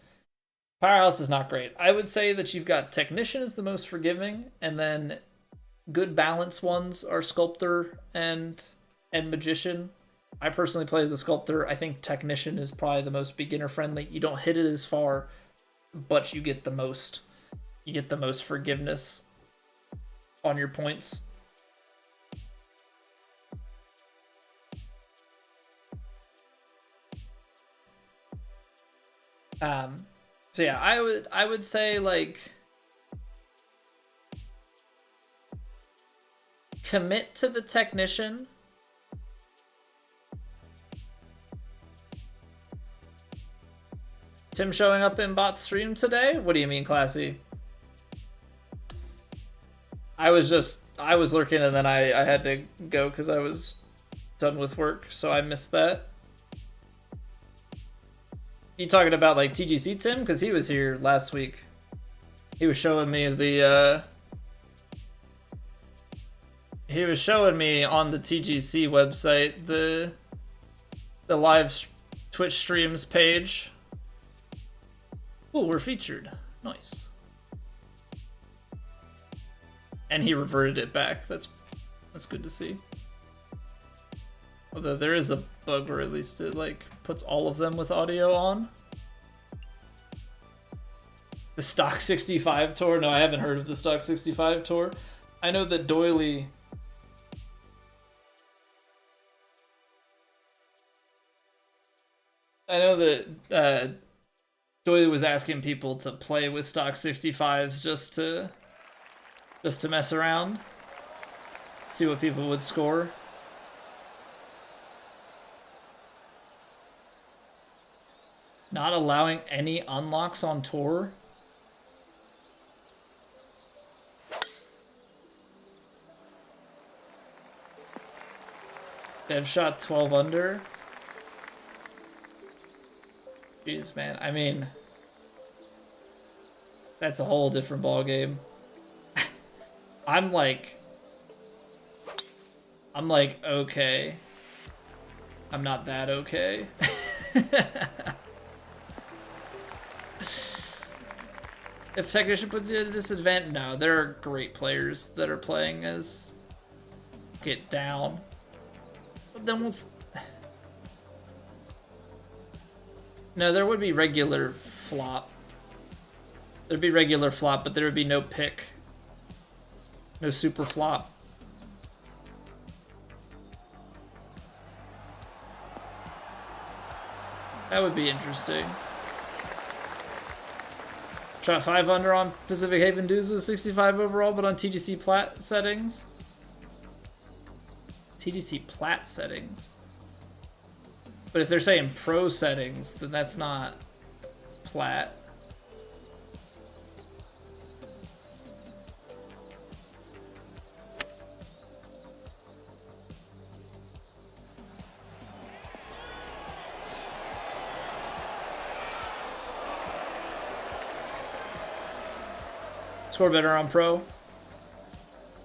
Powerhouse is not great. I would say that you've got Technician is the most forgiving, and then good balance ones are Sculptor and Magician. I personally play as a Sculptor. I think Technician is probably the most beginner friendly. You don't hit it as far, but you get the most forgiveness on your points. So yeah, I would say, like, commit to the Technician. Tim showing up in bot stream today? What do you mean, Classy? I was lurking and then I had to go because I was done with work, so I missed that. You talking about, like, TGC Tim? Because he was here last week. He was showing me the he was showing me on the TGC website the live Twitch streams page. Oh, we're featured. Nice. And he reverted it back. That's good to see. Although there is a bug where at least it, like, puts all of them with audio on. The Stock 65 tour? No, I haven't heard of the Stock 65 tour. I know that Doily... I know that Doily was asking people to play with Stock 65s just to mess around. See what people would score. Not allowing any unlocks on tour? Dev shot 12 under. Jeez, man. I mean, that's a whole different ball game. I'm like, okay. I'm not that okay. If Technician puts you at a disadvantage, no, there are great players that are playing as get down. But then we'll... No, there would be regular flop. There'd be regular flop, but there would be no pick. No super flop. That would be interesting. Shot 5 under on Pacific Haven Dudes with 65 overall, but on TGC Plat settings. TGC Plat settings. But if they're saying pro settings, then that's not Plat. Score better on pro.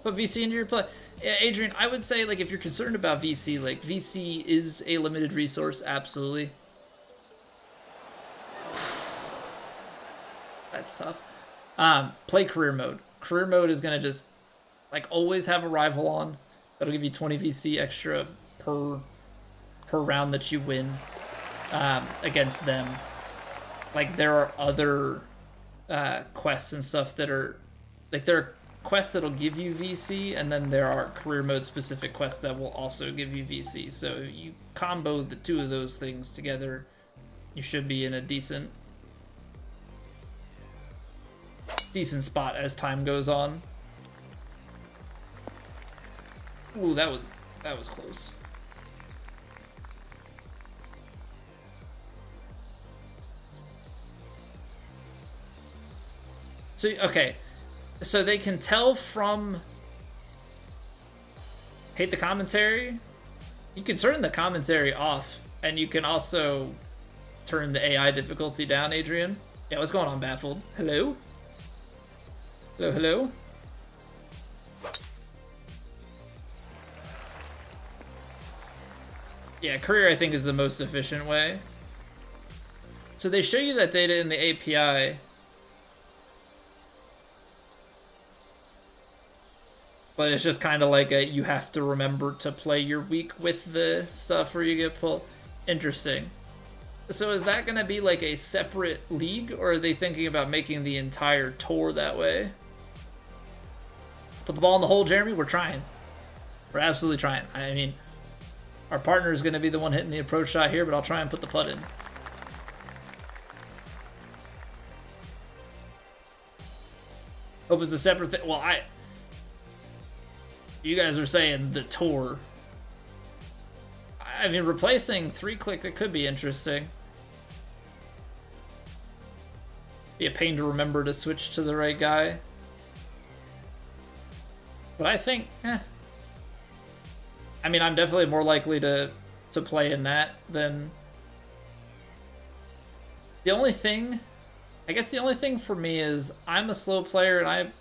Put VC into your play. Yeah, Adrian, I would say, like, if you're concerned about VC, like, VC is a limited resource, absolutely. That's tough. Play career mode. Career mode is gonna just, like, always have a rival on. That'll give you 20 VC extra per round that you win against them. Like, there are other quests and stuff that are, like, there are quests that'll give you VC, and then there are career mode specific quests that will also give you VC. So you combo the two of those things together, you should be in a decent spot as time goes on. Ooh, that was close. So, okay. So they can tell from... Hate the commentary? You can turn the commentary off, and you can also turn the AI difficulty down, Adrian. Yeah, what's going on, Baffled? Hello? Hello, hello? Yeah, career, I think, is the most efficient way. So they show you that data in the API... But it's just kind of like you have to remember to play your week with the stuff where you get pulled. Interesting. So is that going to be like a separate league, or are they thinking about making the entire tour that way? Put the ball in the hole, Jeremy. We're trying. We're absolutely trying. I mean, our partner is going to be the one hitting the approach shot here, but I'll try and put the putt in. Hope it's a separate thing. Well, you guys are saying the tour. I mean, replacing 3-click, that could be interesting. Be a pain to remember to switch to the right guy. But I think, I mean, I'm definitely more likely to play in that than... The only thing, I guess the only thing for me is I'm a slow player, and I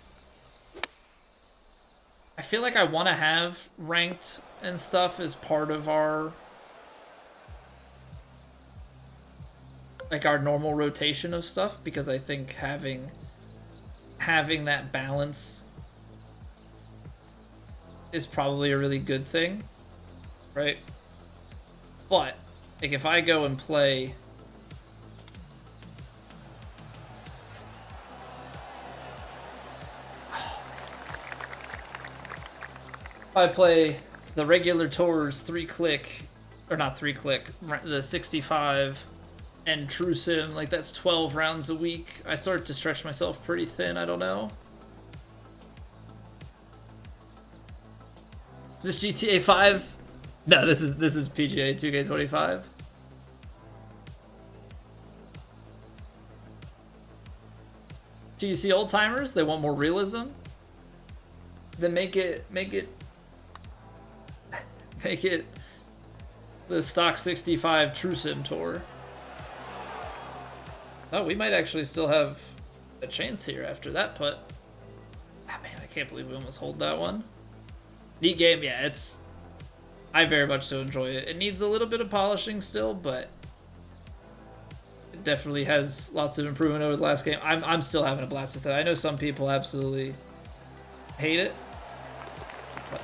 feel like I want to have ranked and stuff as part of our, like, our normal rotation of stuff, because I think having that balance is probably a really good thing, right? But, like, if I go and play... I play the regular tours 3-click, or not 3-click, the 65 and True Sim, like that's 12 rounds a week. I start to stretch myself pretty thin, I don't know. Is this GTA 5? No, this is PGA 2K25. GC old timers, they want more realism. Then make it the stock 65 True Sim tour. Oh, we might actually still have a chance here after that putt. Ah, man, I can't believe we almost hold that one. Neat game, yeah, I very much so enjoy it. It needs a little bit of polishing still, but definitely has lots of improvement over the last game. I'm still having a blast with it. I know some people absolutely hate it, but,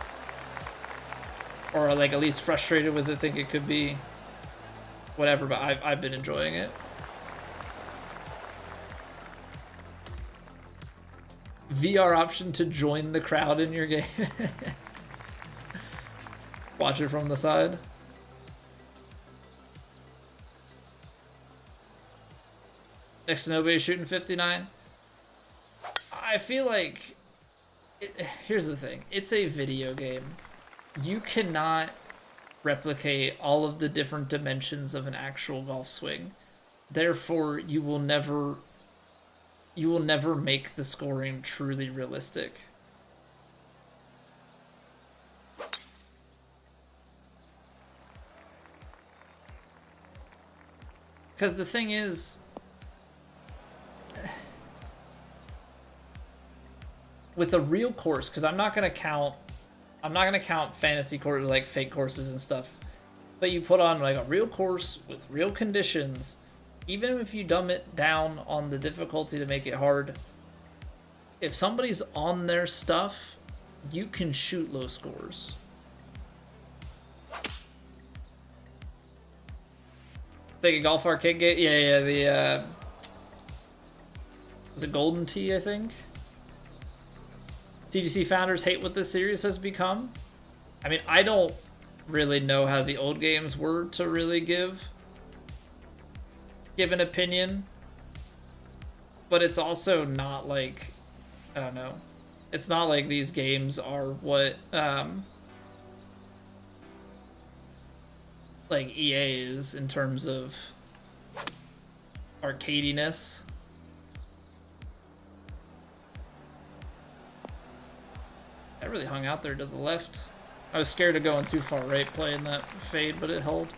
or like at least frustrated with it, think it could be whatever, but I've been enjoying it. VR option to join the crowd in your game. Watch it from the side. Next to nobody shooting 59. I feel like here's the thing. It's a video game. You cannot replicate all of the different dimensions of an actual golf swing. Therefore, you will never make the scoring truly realistic. Because the thing is, with a real course, because I'm not gonna count fantasy courses, like fake courses and stuff, but you put on like a real course with real conditions, even if you dumb it down on the difficulty to make it hard, if somebody's on their stuff, you can shoot low scores. Like a golf arcade game? Yeah, the was it Golden Tee, I think? TGC founders hate what this series has become. I mean, I don't really know how the old games were to really give an opinion, but it's also not like, I don't know, it's not like these games are what like EA is in terms of arcadiness. I really hung out there to the left. I was scared of going too far right playing that fade, but it held.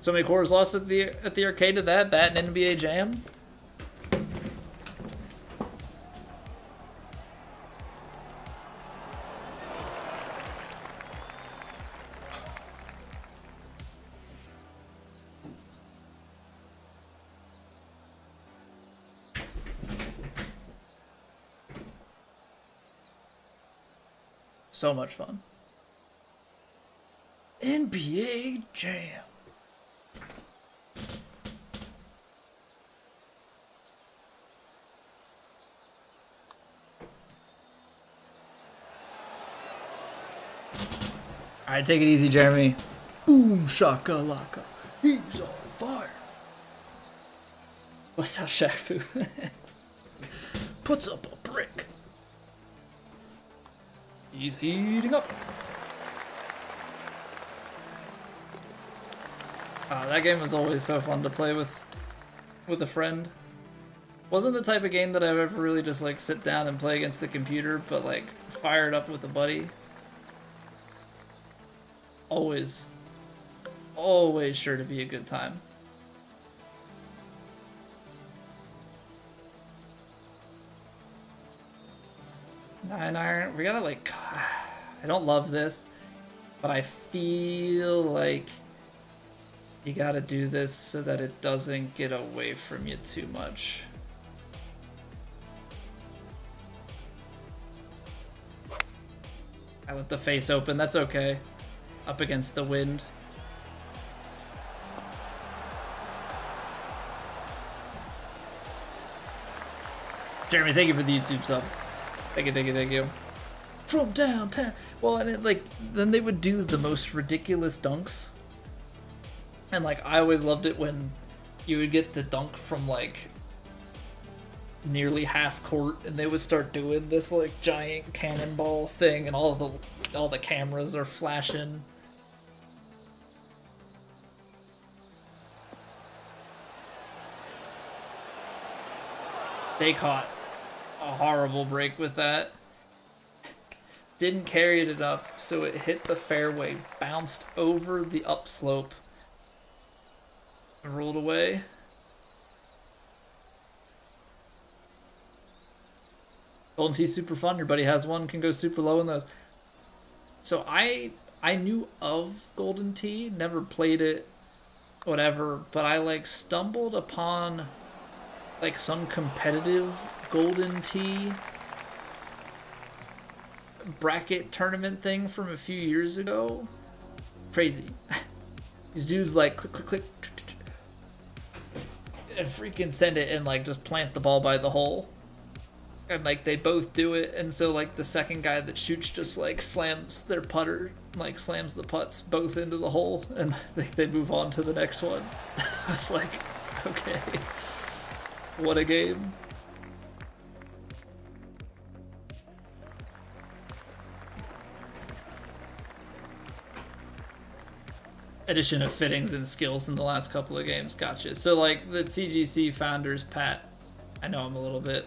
So many quarters lost at the arcade to that and NBA Jam. So much fun. NBA Jam. All right, take it easy, Jeremy. Boom shakalaka. He's on fire. What's up, Shaq Fu? Puts up a brick. He's heating up. That game was always so fun to play with a friend. Wasn't the type of game that I've ever really just like sit down and play against the computer, but like fire it up with a buddy. Always sure to be a good time. 9-iron. We gotta like, I don't love this, but I feel like you gotta do this so that it doesn't get away from you too much. I left the face open, that's okay. Up against the wind. Jeremy, thank you for the YouTube sub. Thank you. From downtown. Well, and it, like, then they would do the most ridiculous dunks. And like, I always loved it when you would get the dunk from like nearly half court, and they would start doing this like giant cannonball thing, and all the cameras are flashing. They caught a horrible break with that. Didn't carry it enough, so it hit the fairway, bounced over the upslope, and rolled away. Golden Tee's super fun. Your buddy has one, can go super low in those. So I I knew of Golden Tee, never played it, whatever, but I like stumbled upon like some competitive Golden Tee bracket tournament thing from a few years ago. Crazy. These dudes like click click click and freaking send it and like just plant the ball by the hole. And like they both do it, and so like the second guy that shoots just like slams their putter, like slams the putts both into the hole, and they move on to the next one. I was like, okay, what a game. Addition of fittings and skills in the last couple of games. Gotcha. So like the TGC founders, Pat, I know I'm a little bit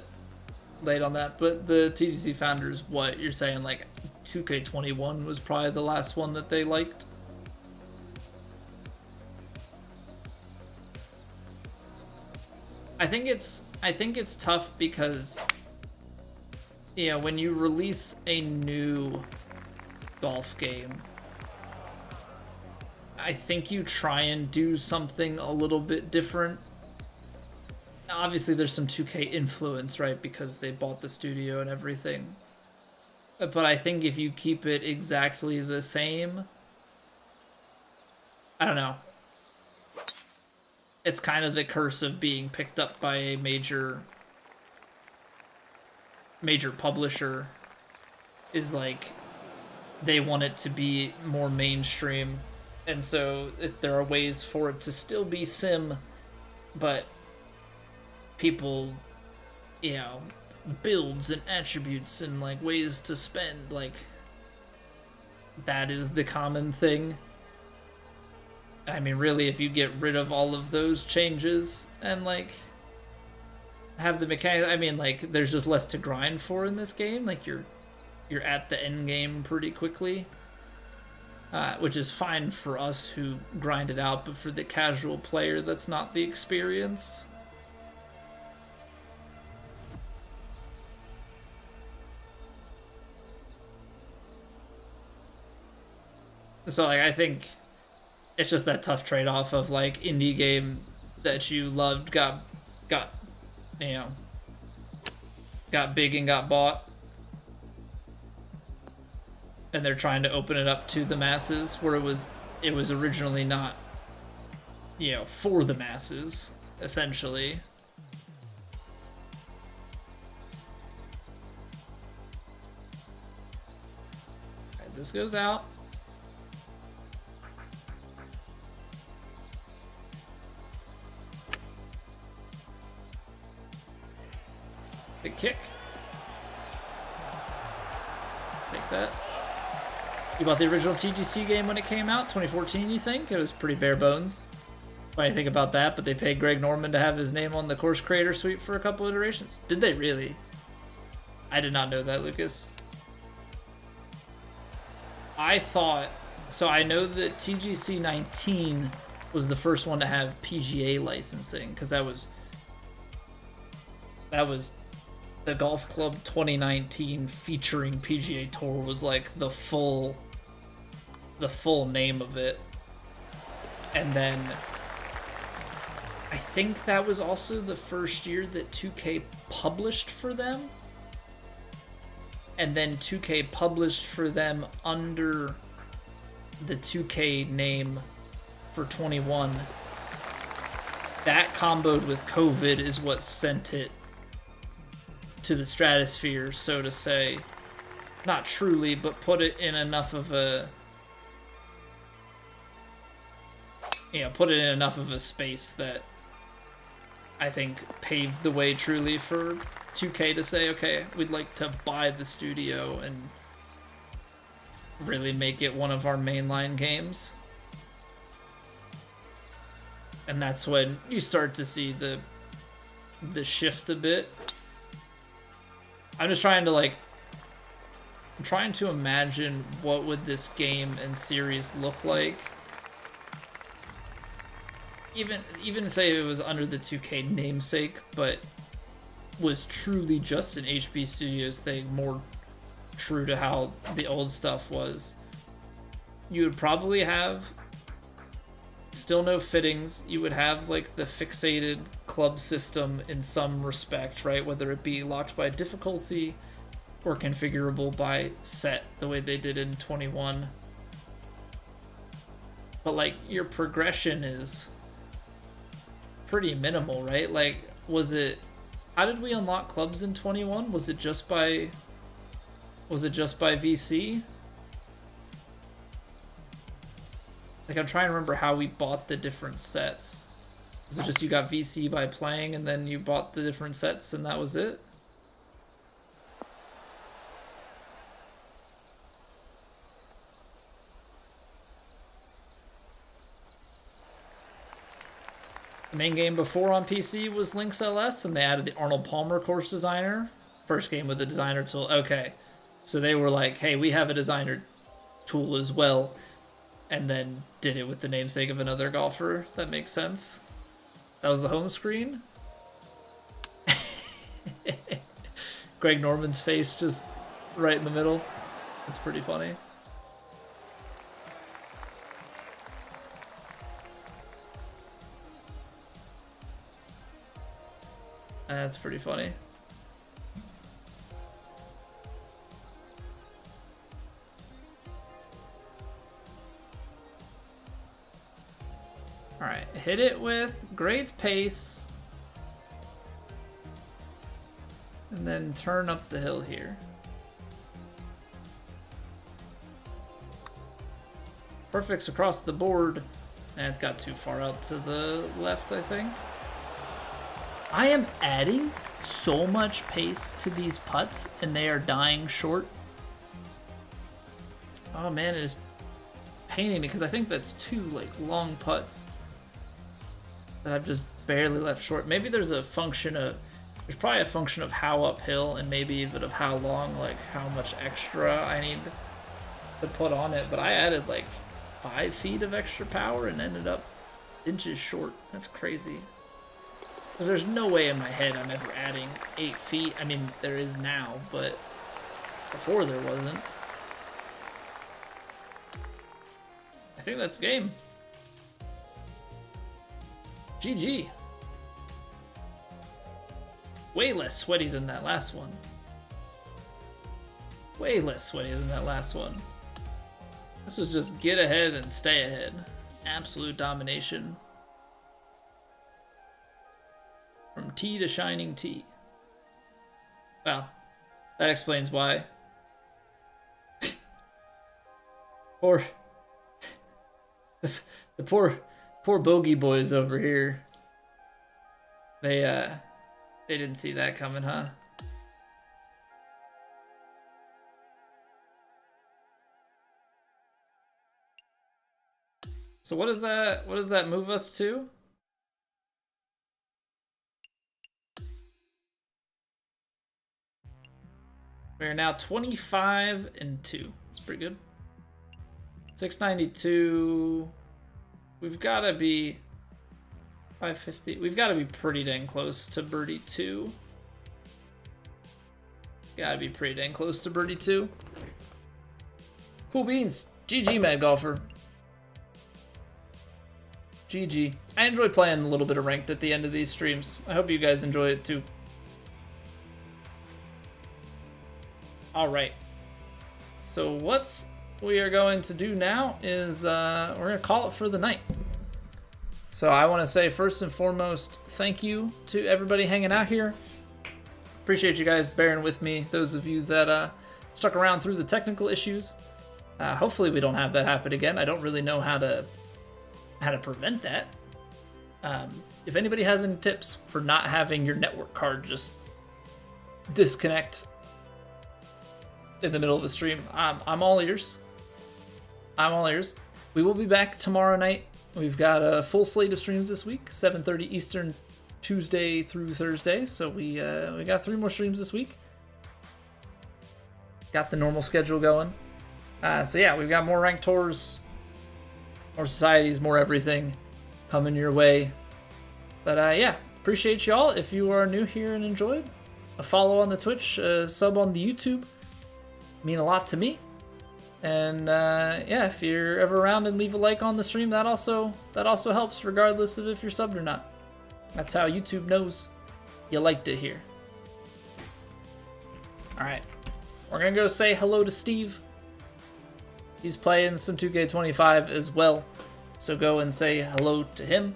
late on that, but the TGC founders, what you're saying, like 2K21 was probably the last one that they liked? I think it's tough because, you know, when you release a new golf game, I think you try and do something a little bit different. Obviously, there's some 2K influence, right, because they bought the studio and everything. But I think if you keep it exactly the same, I don't know. It's kind of the curse of being picked up by a major publisher, is like they want it to be more mainstream. And so there are ways for it to still be sim, but people, you know, builds and attributes and like ways to spend, like that is the common thing. I mean, really, if you get rid of all of those changes and like have the mechanics, I mean, like there's just less to grind for in this game. Like you're at the end game pretty quickly. Which is fine for us who grind it out, but for the casual player, that's not the experience. So, like, I think it's just that tough trade-off of, like, indie game that you loved got you know, got big and got bought. And they're trying to open it up to the masses, where it was originally not, you know, for the masses, essentially. Right, this goes out. Big kick. Take that. You bought the original TGC game when it came out, 2014, you think? It was pretty bare bones. What do you think about that? But they paid Greg Norman to have his name on the course creator suite for a couple iterations. Did they really? I did not know that, Lucas. I thought... So I know that TGC 19 was the first one to have PGA licensing, because that was the Golf Club 2019 featuring PGA Tour was like the full name of it. And then I think that was also the first year that 2K published for them. And then 2K published for them under the 2K name for 21. That comboed with COVID is what sent it to the stratosphere, so to say. Not truly, but put it in enough of a... put it in enough of a space that I think paved the way truly for 2K to say, okay, we'd like to buy the studio and really make it one of our mainline games. And that's when you start to see the shift a bit. I'm just trying to I'm trying to imagine what would this game and series look like. Even say it was under the 2K namesake, but was truly just an HB Studios thing, more true to how the old stuff was. you would probably have still no fittings. You would have like the fixated club system in some respect, right? Whether it be locked by difficulty or configurable by set, the way they did in 21. But like your progression is pretty minimal, right? Like, how did we unlock clubs in 21? Was it just by VC? Like, I'm trying to remember how we bought the different sets. Was it just you got VC by playing and then you bought the different sets and that was it? The main game before on PC was Lynx LS, and they added the Arnold Palmer course designer. First game with the designer tool. Okay, so they were like, hey, we have a designer tool as well, and then did it with the namesake of another golfer. That makes sense. That was the home screen. Greg Norman's face just right in the middle. That's pretty funny. That's pretty funny. All right, hit it with great pace. And then turn up the hill here. Perfects across the board. And it got too far out to the left, I think. I am adding so much pace to these putts, and they are dying short. Oh man, it is paining me because I think that's two like long putts that I've just barely left short. Maybe there's probably a function of how uphill and maybe even of how long, like how much extra I need to put on it. But I added like 5 feet of extra power and ended up inches short. That's crazy. Because there's no way in my head I'm ever adding 8 feet. I mean, there is now, but before there wasn't. I think that's game. GG. Way less sweaty than that last one. Way less sweaty than that last one. This was just get ahead and stay ahead. Absolute domination. From T to shining T. Well, that explains why. The poor bogey boys over here. They didn't see that coming, huh? So what does that move us to? We're now 25 and 2. That's pretty good. 692. We've got to be 550. We've got to be pretty dang close to birdie 2. Got to be pretty dang close to birdie 2. Cool beans. GG, Mad Golfer. GG. I enjoy playing a little bit of ranked at the end of these streams. I hope you guys enjoy it too. All right. So what we are going to do now is we're going to call it for the night. So I want to say first and foremost, thank you to everybody hanging out here. Appreciate you guys bearing with me. Those of you that stuck around through the technical issues. Hopefully we don't have that happen again. I don't really know how to prevent that. If anybody has any tips for not having your network card just disconnect in the middle of the stream, I'm all ears. I'm all ears. We will be back tomorrow night. We've got a full slate of streams this week, 7:30 Eastern, Tuesday through Thursday. So we got 3 more streams this week. Got the normal schedule going. So yeah, we've got more ranked tours, more societies, more everything coming your way. But yeah, appreciate y'all. If you are new here and enjoyed, a follow on the Twitch, sub on the YouTube, mean a lot to me. And yeah, if you're ever around and leave a like on the stream, that also helps, regardless of if you're subbed or not. That's how YouTube knows you liked it here. All right, we're gonna go say hello to Steve. He's playing some 2K25 as well, so go and say hello to him.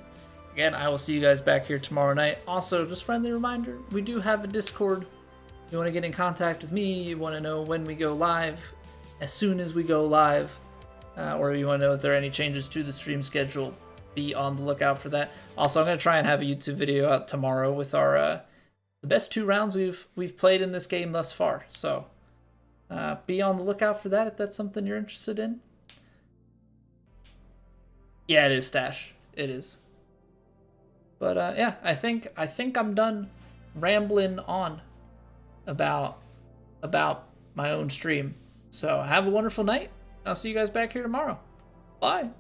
Again, I will see you guys back here tomorrow night. Also, just friendly reminder, we do have a Discord. You want to get in contact with me, you want to know when we go live, as soon as we go live, or you want to know if there are any changes to the stream schedule, be on the lookout for that. Also, I'm going to try and have a YouTube video out tomorrow with our the best 2 rounds we've played in this game thus far. So be on the lookout for that if that's something you're interested in. Yeah, it is Stash. It is. But yeah, I think I'm done rambling on about my own stream. So have a wonderful night. I'll see you guys back here tomorrow. Bye.